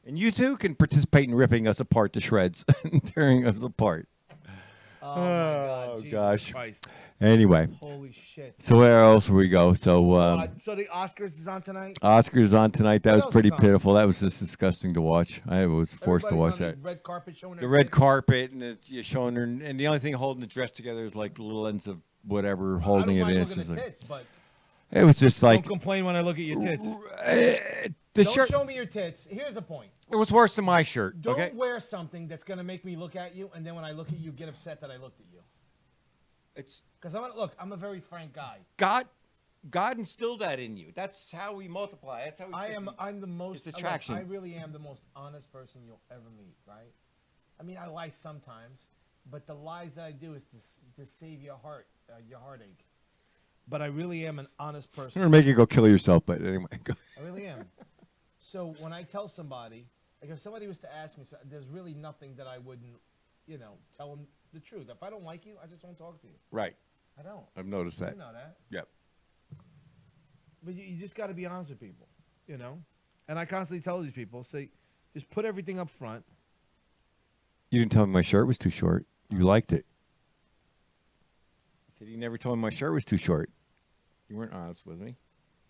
And you too can participate in ripping us apart to shreds, tearing us apart. Oh, my God. Jesus gosh. Christ. Anyway, Holy shit. so where else will we go? So So the Oscars is on tonight. Oscars on tonight. That What was else pretty is on? pitiful. That was just disgusting to watch. I was forced to watch Everybody's that. on the red carpet showing The their red tits. carpet, and you're showing her, and the only thing holding the dress together is like the little ends of whatever holding I it don't in. mind It's looking just at like- tits, but it was just like don't complain when I look at your tits. the Don't shirt. show me your tits. Here's the point. It was worse than my shirt. Don't Okay, wear something that's gonna make me look at you, and then when I look at you, get upset that I looked at you. it's Because I'm a very frank guy. God. God instilled that in you. That's how we multiply. That's how we. I'm the most. It's attraction. I really am the most honest person you'll ever meet. Right? I mean, I lie sometimes, but the lies that I do is to save your heartache. But I really am an honest I'm person. gonna make you go kill yourself, but anyway. I really am. So when I tell somebody, like if somebody was to ask me, there's really nothing that I wouldn't, tell them the truth. If I don't like you, I just won't talk to you. Right. I don't. I've noticed that. You know that. Yep. But you just got to be honest with people, And I constantly tell these people, say, just put everything up front. You didn't tell me my shirt was too short. You liked it. I said you never told me my shirt was too short. You weren't honest with me.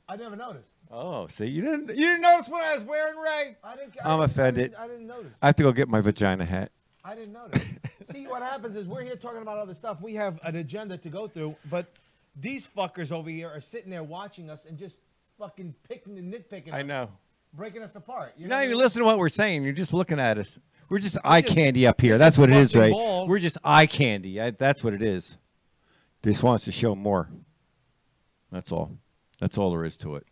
I never noticed. Oh, see, you didn't notice what I was wearing, Ray? I'm offended. I didn't notice. I have to go get my vagina hat. I didn't notice. See, what happens is we're here talking about other stuff. We have an agenda to go through, but these fuckers over here are sitting there watching us and just fucking picking and nitpicking. I know. Breaking us apart. You're not even listening to what we're saying. You're just looking at us. We're just eye candy up here. That's what it is, Ray. Balls. We're just eye candy. That's what it is. They just want us to show more. That's all. That's all there is to it.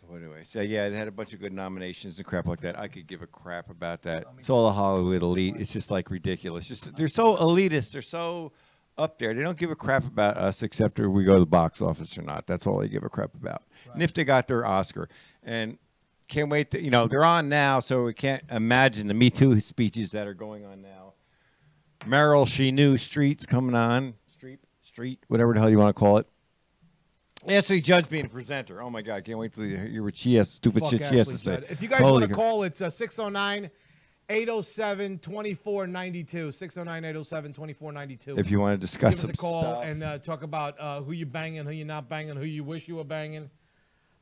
So anyway, yeah, they had a bunch of good nominations and crap like that. I could give a crap about that. It's all the Hollywood elite. It's just like ridiculous. Just they're so elitist. They're so up there. They don't give a crap about us except if we go to the box office or not. That's all they give a crap about. Right. And if they got their Oscar. And can't wait to, they're on now, so we can't imagine the Me Too speeches that are going on now. Meryl, she knew Street's coming on. Street, whatever the hell you want to call it. Ashley Judd's being a presenter. Oh, my God. I can't wait to hear what she has, stupid shit she has to say. If you guys want to call, it's 609-807-2492. 609-807-2492. If you want to discuss give us a call stuff. And talk about who you're banging, who you're not banging, who you wish you were banging,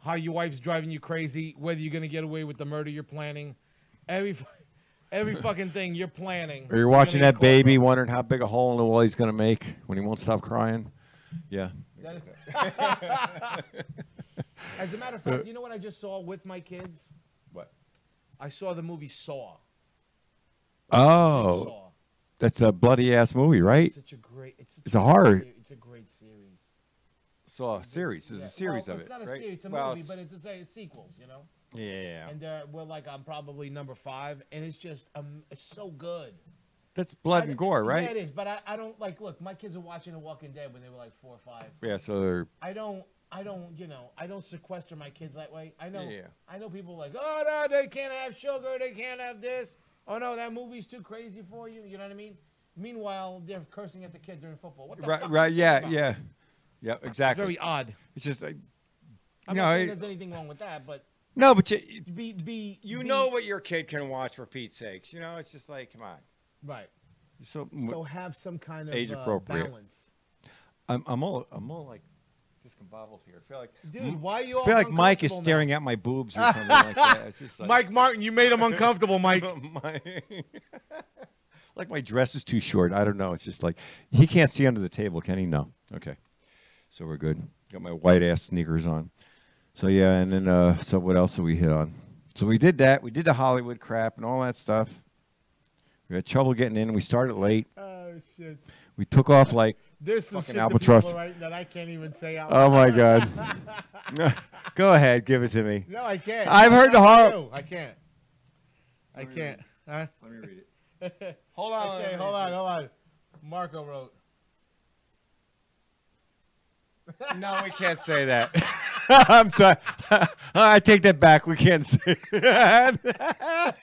how your wife's driving you crazy, whether you're going to get away with the murder you're planning. Every fucking thing you're planning. Or you're watching that baby wondering how big a hole in the wall he's going to make when he won't stop crying. Yeah. As a matter of fact, you know what I just saw with my kids? What? I saw the movie Saw. Oh. Saw. That's a bloody-ass movie, right? It's such a great... It's a horror. It's a great series. Saw a series. There's a series of it, it's not a right? series. It's a movie, but it's sequels, Yeah. And we're like, I'm probably number 5, and it's just, it's so good. That's blood and gore, right? Yeah, it is, but I don't, look, my kids are watching The Walking Dead when they were like 4 or 5. Yeah, so they're... I don't sequester my kids that way. I know people like, oh, no, they can't have sugar, they can't have this. Oh, no, that movie's too crazy for you. You know what I mean? Meanwhile, they're cursing at the kid during football. What the fuck? Right, yeah. Yeah, exactly. It's very odd. It's just like... I'm not saying there's anything wrong with that, but... No, but you know what your kid can watch, for Pete's sakes. It's just like, come on. Right. So have some kind of age appropriate balance. I'm all like discombobbled here. I feel like, dude, why are you all I feel like Mike is staring at my boobs or something like that. It's just like, Mike Martin, you made him uncomfortable, Mike. Like my dress is too short. I don't know. It's just like he can't see under the table, can he? No. Okay. So we're good. Got my white ass sneakers on. So yeah, and then so what else did we hit on? So we did that. We did the Hollywood crap and all that stuff. We had trouble getting in. We started late. Oh shit. We took off like there's some fucking shit albatross. that I can't even say out loud. Oh my God. Go ahead, give it to me. No, I can't. I've heard the horror. I can't. I can't. Huh? Let me read it. Hold on. Okay, hold on. Marco wrote. No, we can't say that. I'm sorry. I take that back. We can't say that.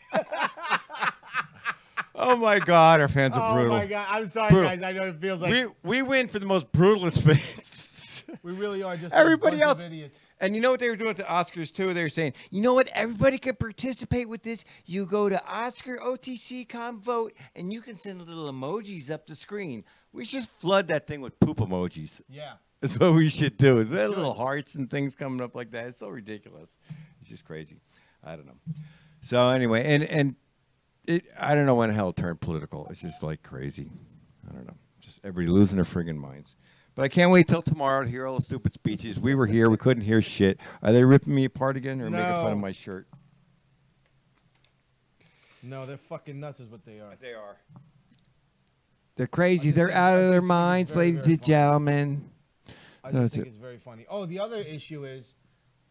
Oh my God, our fans are brutal. Oh my God, I'm sorry, guys. I know it feels like we win for the most brutalist fans. We really are just everybody else. Idiots. And you know what they were doing at the Oscars too? They were saying, you know what? Everybody can participate with this. You go to Oscar OTC.com vote, and you can send little emojis up the screen. We should flood that thing with poop emojis. Yeah. That's what we should do. Is that little hearts and things coming up like that? It's so ridiculous. It's just crazy. I don't know. So anyway, and I don't know when the hell it turned political. It's just like crazy. I don't know. Just everybody losing their friggin' minds. But I can't wait till tomorrow to hear all the stupid speeches. We were here. We couldn't hear shit. Are they ripping me apart again or making fun of my shirt? No, they're fucking nuts is what they are. They are. They're crazy. They're out of their minds, ladies and gentlemen. I That's just think it. it's very funny. Oh, the other issue is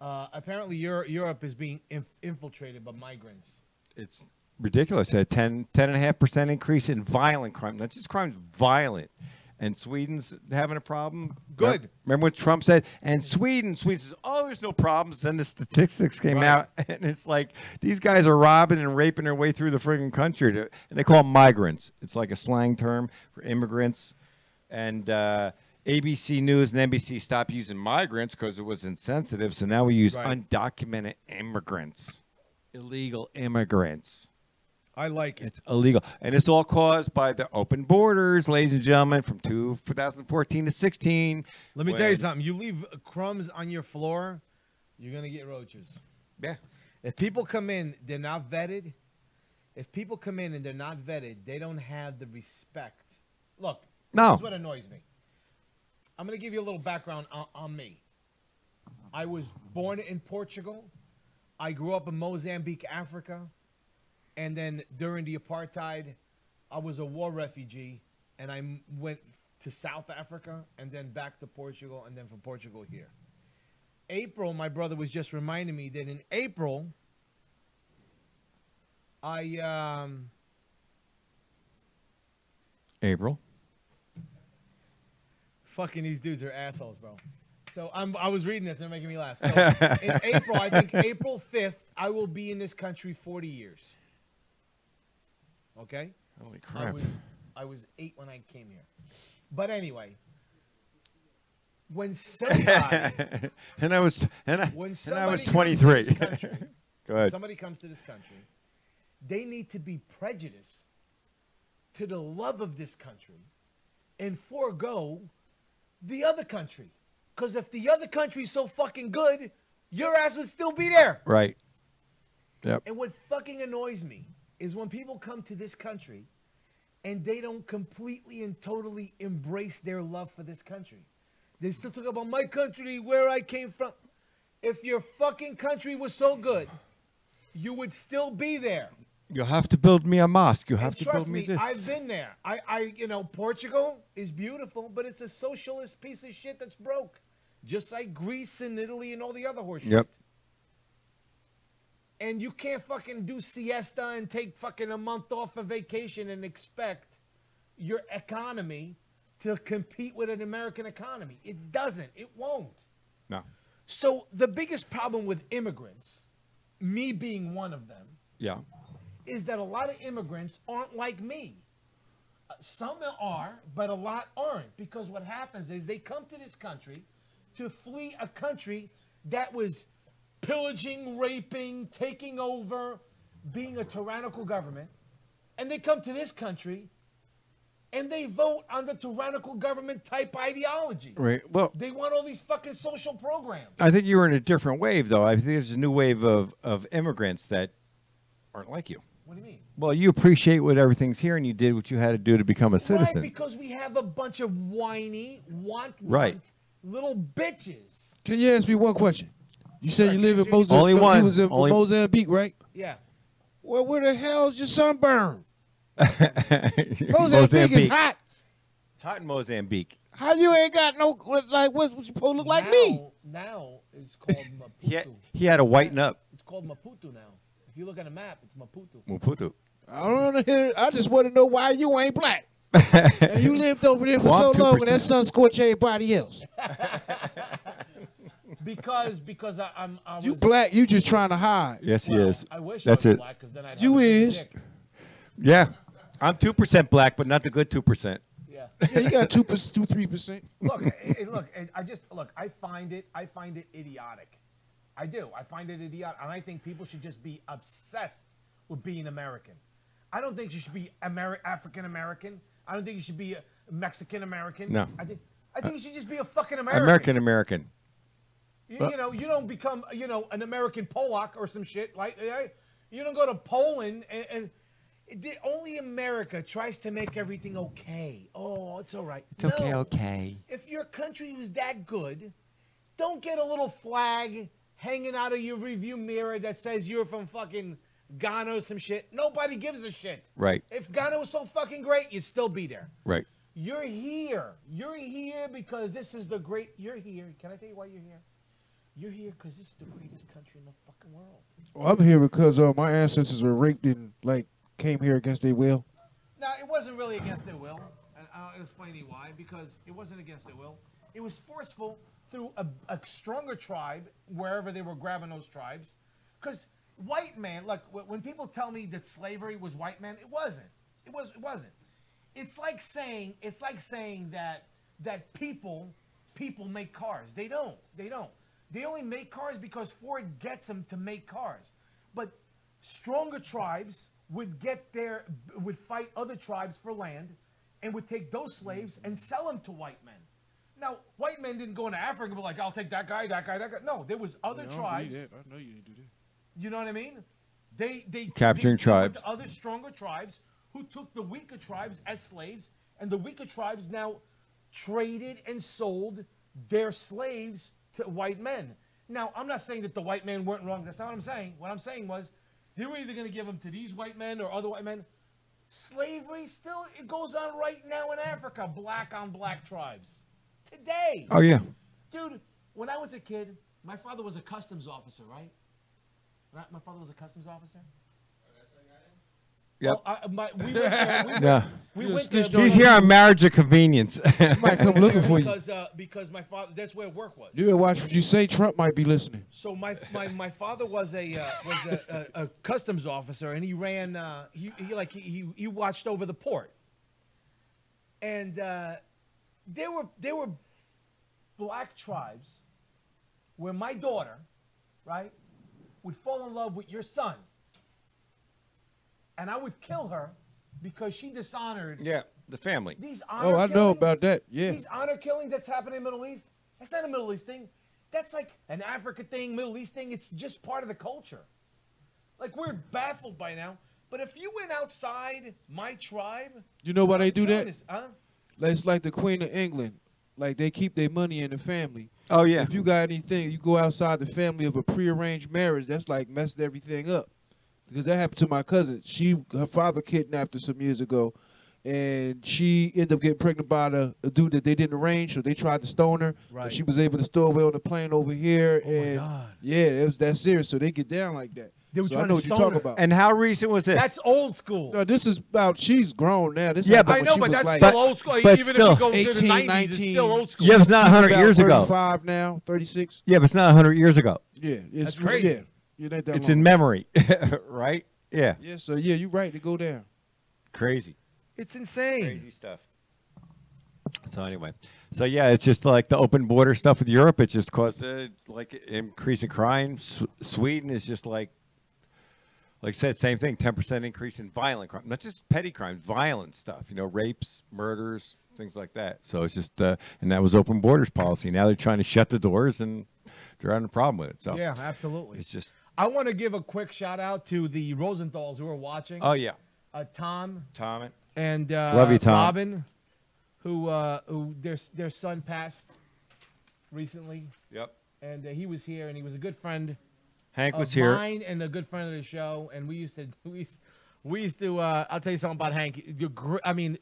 apparently Europe is being infiltrated by migrants. It's ridiculous. A 10.5% increase in violent crime. Not just crimes, violent. And Sweden's having a problem. Good. Remember what Trump said? And Sweden says, oh, there's no problems. Then the statistics came Right. out, and it's like these guys are robbing and raping their way through the friggin' country. And they call them migrants. It's like a slang term for immigrants. And ABC News and NBC stopped using migrants because it was insensitive. So now we use Right. undocumented immigrants, illegal immigrants. I like it. It's illegal. And it's all caused by the open borders, ladies and gentlemen, from 2014 to 16. Let me tell you when- something. You leave crumbs on your floor, you're going to get roaches. Yeah. If people come in, they're not vetted. If people come in and they're not vetted, they don't have the respect. Look, No. this is what annoys me. I'm going to give you a little background on me. I was born in Portugal. I grew up in Mozambique, Africa. And then during the apartheid, I was a war refugee, and I went to South Africa and then back to Portugal, and then from Portugal here. April, my brother was just reminding me that in April, April. fucking these dudes are assholes, bro. So I was reading this and they're making me laugh. So in April, I think April 5th, I will be in this country 40 years. Okay? Holy crap. I was 8 when I came here. But anyway, when somebody and I was when and somebody I was comes to 23. this country, Go when ahead. somebody comes to this country, they need to be prejudiced to the love of this country and forego the other country. Because if the other country's so fucking good, your ass would still be there. Right. Yep. And what fucking annoys me is when people come to this country and they don't completely and totally embrace their love for this country. They still talk about my country, where I came from. If your fucking country was so good, you would still be there. You have to build me a mosque. You have And to trust build me me, this. I've been there. Portugal is beautiful, but it's a socialist piece of shit that's broke. Just like Greece and Italy and all the other horse Yep. shit. And you can't fucking do siesta and take fucking a month off for vacation and expect your economy to compete with an American economy. It doesn't. It won't. No. So the biggest problem with immigrants, me being one of them, Yeah. is that a lot of immigrants aren't like me. Some are, but a lot aren't. Because what happens is they come to this country to flee a country that was pillaging, raping, taking over, being a tyrannical government. And they come to this country and they vote on the tyrannical government type ideology. Right. Well, They want all these fucking social programs. I think you were in a different wave, though. I think there's a new wave of immigrants that aren't like you. What do you mean? Well, you appreciate what everything's here, and you did what you had to do to become a citizen. Right, because we have a bunch of whiny, Right. little bitches. Can you ask me one question? You said you Sure, live in sure. Mozambique. Only one. You was in Only- Mozambique, right? Yeah. Well, where the hell's your sunburn? Mozambique is hot. It's hot in Mozambique. How you ain't got no like what you supposed to look like me? Now it's called Maputo. He had to whiten up. It's called Maputo now. If you look at a map, it's Maputo. Maputo. I don't want to hear. I just want to know why you ain't black. And you lived over there for Well, so I'm long, and that 2%. sun scorched everybody else. Because I was. You black, you just trying to hide. Yes, he well, is. I wish That's I was it. black because then I'd You have a big is. dick. Yeah. I'm 2% black, but not the good 2%. Yeah. Yeah, you got 3%. Look, I find it idiotic. I do. I find it idiotic, and I think people should just be obsessed with being American. I don't think you should be African American. I don't think you should be a Mexican American. No. I think you should just be a fucking American. American. You know, you don't become, an American Polak or some shit. Like, you don't go to Poland and only America tries to make everything okay. Oh, it's all right. It's okay, No. okay. If your country was that good, don't get a little flag hanging out of your review mirror that says you're from fucking Ghana or some shit. Nobody gives a shit. Right, If Ghana was so fucking great, you'd still be there. right. You're here. You're here because this is the great. You're here. Can I tell you why you're here? You're here because this is the greatest country in the fucking world. Well, I'm here because my ancestors were raped and like came here against their will. No, it wasn't really against their will. And I'll explain to you why. Because it wasn't against their will. It was forceful through a stronger tribe, wherever they were grabbing those tribes. Because white man, look, when people tell me that slavery was white man, it wasn't. It wasn't. It's like saying that people make cars. They don't. They only make cars because Ford gets them to make cars. But stronger tribes would fight other tribes for land and would take those slaves and sell them to white men. Now, white men didn't go into Africa and be like, I'll take that guy, that guy, that guy. No, there was other tribes. I know you didn't do that. You know what I mean? They Capturing tribes. went to other stronger tribes who took the weaker tribes as slaves, and the weaker tribes now traded and sold their slaves to white men. Now, I'm not saying that the white men weren't wrong. That's not what I'm saying. What I'm saying was they were either going to give them to these white men or other white men. Slavery still, it goes on right now in Africa, black on black tribes. Today. Oh, yeah. Dude, when I was a kid, my father was a customs officer, right? My father was a customs officer. Yep. Well, we went there. Yeah. We went there. He's here on marriage of convenience. Might come looking for you. Because my father, that's where work was. You better watch what you say. Trump might be listening. So my father was a customs officer, and he ran he watched over the port, and there were black tribes where my daughter, right, would fall in love with your son, and I would kill her because she dishonored. Yeah, the family. These honor Oh, I know killings, about that. Yeah. These honor killings that's happening in the Middle East, that's not a Middle East thing. That's like an Africa thing, Middle East thing. It's just part of the culture. Like, we're baffled by now. But if you went outside my tribe... You know why they do that? Huh? It's like the Queen of England. Like, they keep their money in the family. Oh, yeah. If you got anything, you go outside the family of a prearranged marriage, that's like messed everything up. Because that happened to my cousin. Her father kidnapped her some years ago, and she ended up getting pregnant by a dude that they didn't arrange, so they tried to stone her. Right. But she was able to stow away on the plane over here. Oh, and my God. Yeah, it was that serious, so they get down like that. They were so trying I know to what you're stone talking her. about. And how recent was this? That's old school. No, this is about, she's grown now. This Yeah, happened I when know, she but was that's like still old school. but Even still, if you go to the 18, 90s, 19. it's still old school. Yeah, it's not She's 100 about years ago. 35 now, 36. Yeah, but it's not 100 years ago. Yeah, it's That's crazy. Yeah, it ain't that It's long. in memory, right? Yeah. Yeah, so yeah, you're right to go down. Crazy. It's insane. Crazy stuff. So anyway, so yeah, it's just like the open border stuff with Europe. It just caused a like increase in crime. Sweden is just like I said, same thing. 10% increase in violent crime, not just petty crimes, violent stuff. You know, rapes, murders, things like that. So it's just and that was open borders policy. Now they're trying to shut the doors and they're having a problem with it. So Yeah, absolutely. it's just I want to give a quick shout out to the Rosenthals who are watching. oh yeah, Tom Tom. and Love you, Tom. Robin, who their son passed recently, Yep. and he was here, and he was a good friend Hank of was here. mine and a good friend of the show, and we used to. I'll tell you something about Hank. I mean,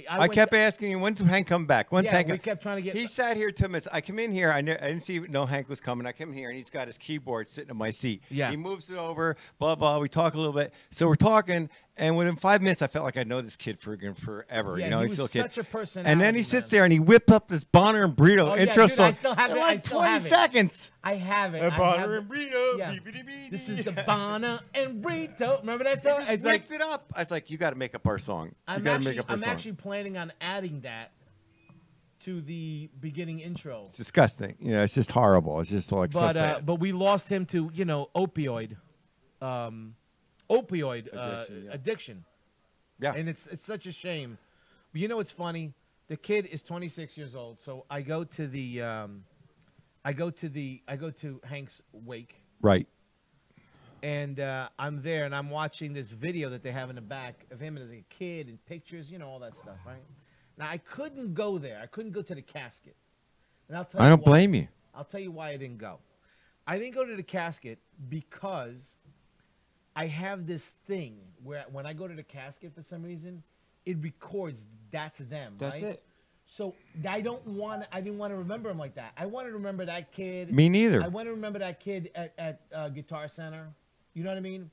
I kept asking you, when's Hank come back? When's Yeah, Hank? we kept trying to get. He sat here 2 minutes. I come in here. I didn't see no Hank was coming. I come here and he's got his keyboard sitting in my seat. Yeah. He moves it over. Blah blah. We talk a little bit. So we're talking, and within 5 minutes, I felt like I know this kid forever. Yeah, you know, he he's was still a kid. such a personality. And then he sits man. there and he whipped up this Bonner and Brito Oh, yeah, intro dude, I song. still have in it. I like still 20 have it. seconds. I have it. I Bonner have and Brito. Yeah. beep-a-dee-bee-dee. This is the Bonner and Brito. Remember that He song? just It's whipped like it up. I was like, you got to make up our song. You I'm got to make up our actually song. planning on adding that to the beginning intro. It's disgusting. You know, it's just horrible. It's just like so But sad. but we lost him to opioid addiction. Yeah. And it's such a shame. But you know what's funny? The kid is 26 years old. So I go to the I go to Hank's wake, Right. and I'm there and I'm watching this video that they have in the back of him as a kid and pictures, all that stuff, right? Now I couldn't go there. I couldn't go to the casket. And I'll tell I you don't why. blame you. I'll tell you why I didn't go. I didn't go to the casket because I have this thing where when I go to the casket for some reason, it records that's them, That's right? it. So I didn't want to remember him like that. I want to remember that kid. Me neither. I want to remember that kid at Guitar Center. You know what I mean?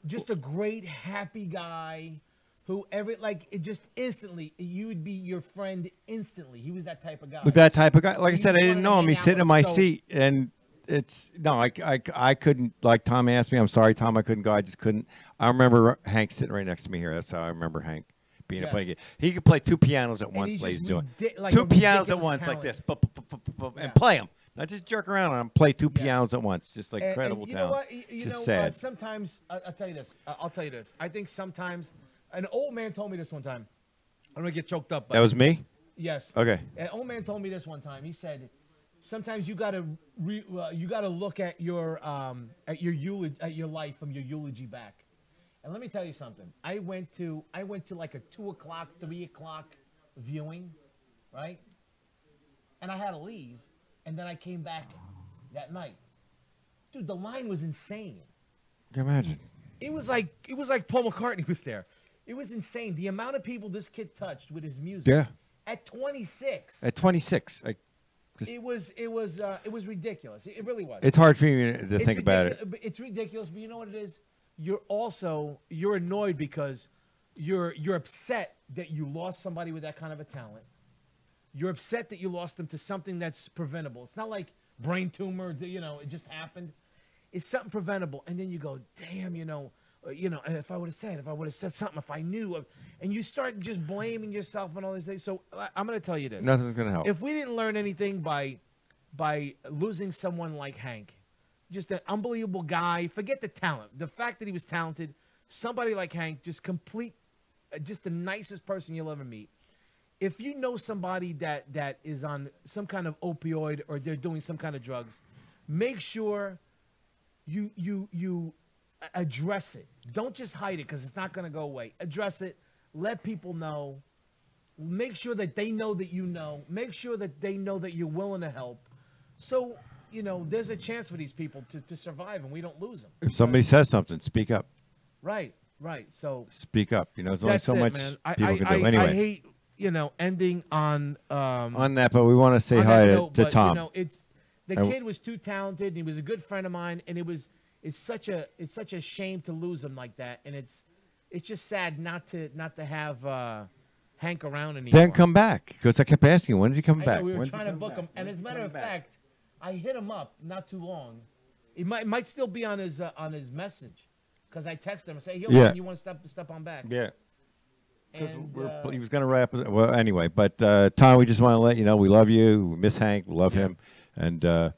Just a great, happy guy who it just instantly, you would be your friend instantly. He was that type of guy. With that type of guy, like I You said, I just didn't wanted to know him. hang He's out sitting with in my him, so- seat, and it's no, I couldn't. Like Tom asked me, I'm sorry, Tom, I couldn't go. I just couldn't. I remember Hank sitting right next to me here. That's how I remember Hank being a Yeah. playing kid. He could play two pianos at And once, he's ladies and just gentlemen. like Two a pianos at ridiculous once, like talent. this, Yeah. and play them. Not just jerk around on them. Play two Yeah. pianos at once. Just like And incredible you know talent. what? You Just know, sad. sometimes I'll tell you this. I'll tell you this. I think sometimes an old man told me this one time. I'm gonna get choked up. But That was me. yes. Okay. An old man told me this one time. He said, sometimes you gotta look at your eulogy, at your life from your eulogy back. And let me tell you something. I went to like a 2 o'clock, 3 o'clock viewing, right? And I had to leave, and then I came back that night. Dude, the line was insane. Can you imagine? It was like Paul McCartney was there. It was insane. The amount of people this kid touched with his music. Yeah. At 26. At 26, It was ridiculous. It really was. it's hard for me to It's think about it. ridiculous. It's ridiculous, but you know what it is? You're annoyed because you're upset that you lost somebody with that kind of a talent. You're upset that you lost them to something that's preventable. It's not like brain tumor, it just happened. It's something preventable, and then you go, damn, if I would have said something, if I knew, and you start just blaming yourself and all these things. So I'm going to tell you this: Nothing's gonna help. if we didn't learn anything by losing someone like Hank, just an unbelievable guy. Forget the talent, the fact that he was talented. Somebody like Hank, just the nicest person you'll ever meet. If you know somebody that is on some kind of opioid or they're doing some kind of drugs, make sure you address it. Don't just hide it because it's not going to go away. Address it. Let people know. Make sure that they know that you know. Make sure that they know that you're willing to help. So, there's a chance for these people to survive and we don't lose them. If somebody says something, speak up. Right. So Speak up. There's only that's so it, much man. people can do. Anyway, I hate, ending on that, but we want to say on hi that to, note, to but, Tom. The kid was too talented and he was a good friend of mine, and it's such a shame to lose him like that, and it's just sad not to have Hank around anymore. Then come back, because I kept asking, when is he coming I know, back? we were When's he trying to coming book back? him, and as a matter Coming of back? fact, I hit him up not too long. It might still be on his message, because I texted him and say, "Yo, Yeah. man, you want to step on back?" Yeah. Because And, he was going to wrap it. Well, anyway, but Tom, we just want to let you know we love you. We miss Hank. We love him. And, like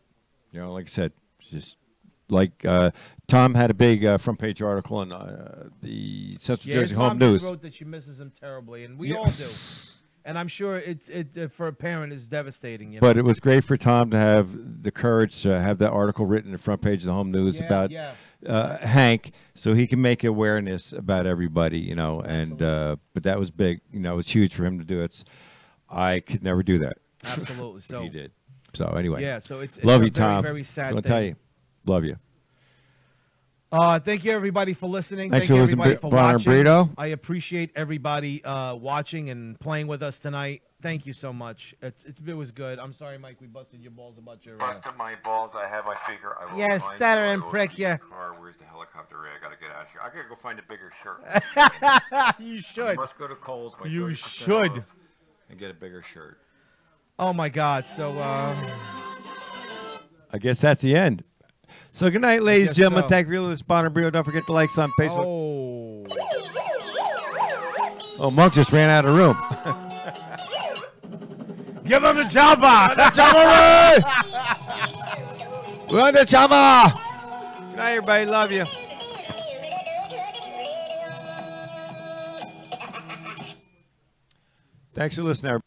I said, just like Tom had a big front page article in the Central yeah, Jersey his Home mom News. just wrote that she misses him terribly, and we Yeah. all do. And I'm sure it for a parent is devastating. But it was great for Tom to have the courage to have that article written in the front page of the Home News about Hank, so he can make awareness about everybody, and but that was big. It was huge for him to do it. I could never do that. Absolutely. So He did. So anyway, yeah, so it's love a you, very, Tom. very sad I'm gonna thing. tell you, love you. Thank you everybody for listening. Thanks Thank for you listening, everybody for Bonner watching. Brito. I appreciate everybody watching and playing with us tonight. Thank you so much. It was good. I'm sorry, Mike, we busted your balls about your. Busted my balls. I have my figure. I will Yeah, find stutter you. I and will prick get ya. the car. Where's the helicopter ray? I gotta get out of here. I gotta go find a bigger shirt. You I should. must go to Kohl's. My You 30% should. off, and get a bigger shirt. Oh my God. So I guess that's the end. So good night, ladies and guess gentlemen. so. Thank you for listening to Bonner Brito. Don't forget to like us on Facebook. Oh, Monk just ran out of the room. give him the chopper. We're on the chopper. Good night, everybody. Love you. Thanks for listening, everybody.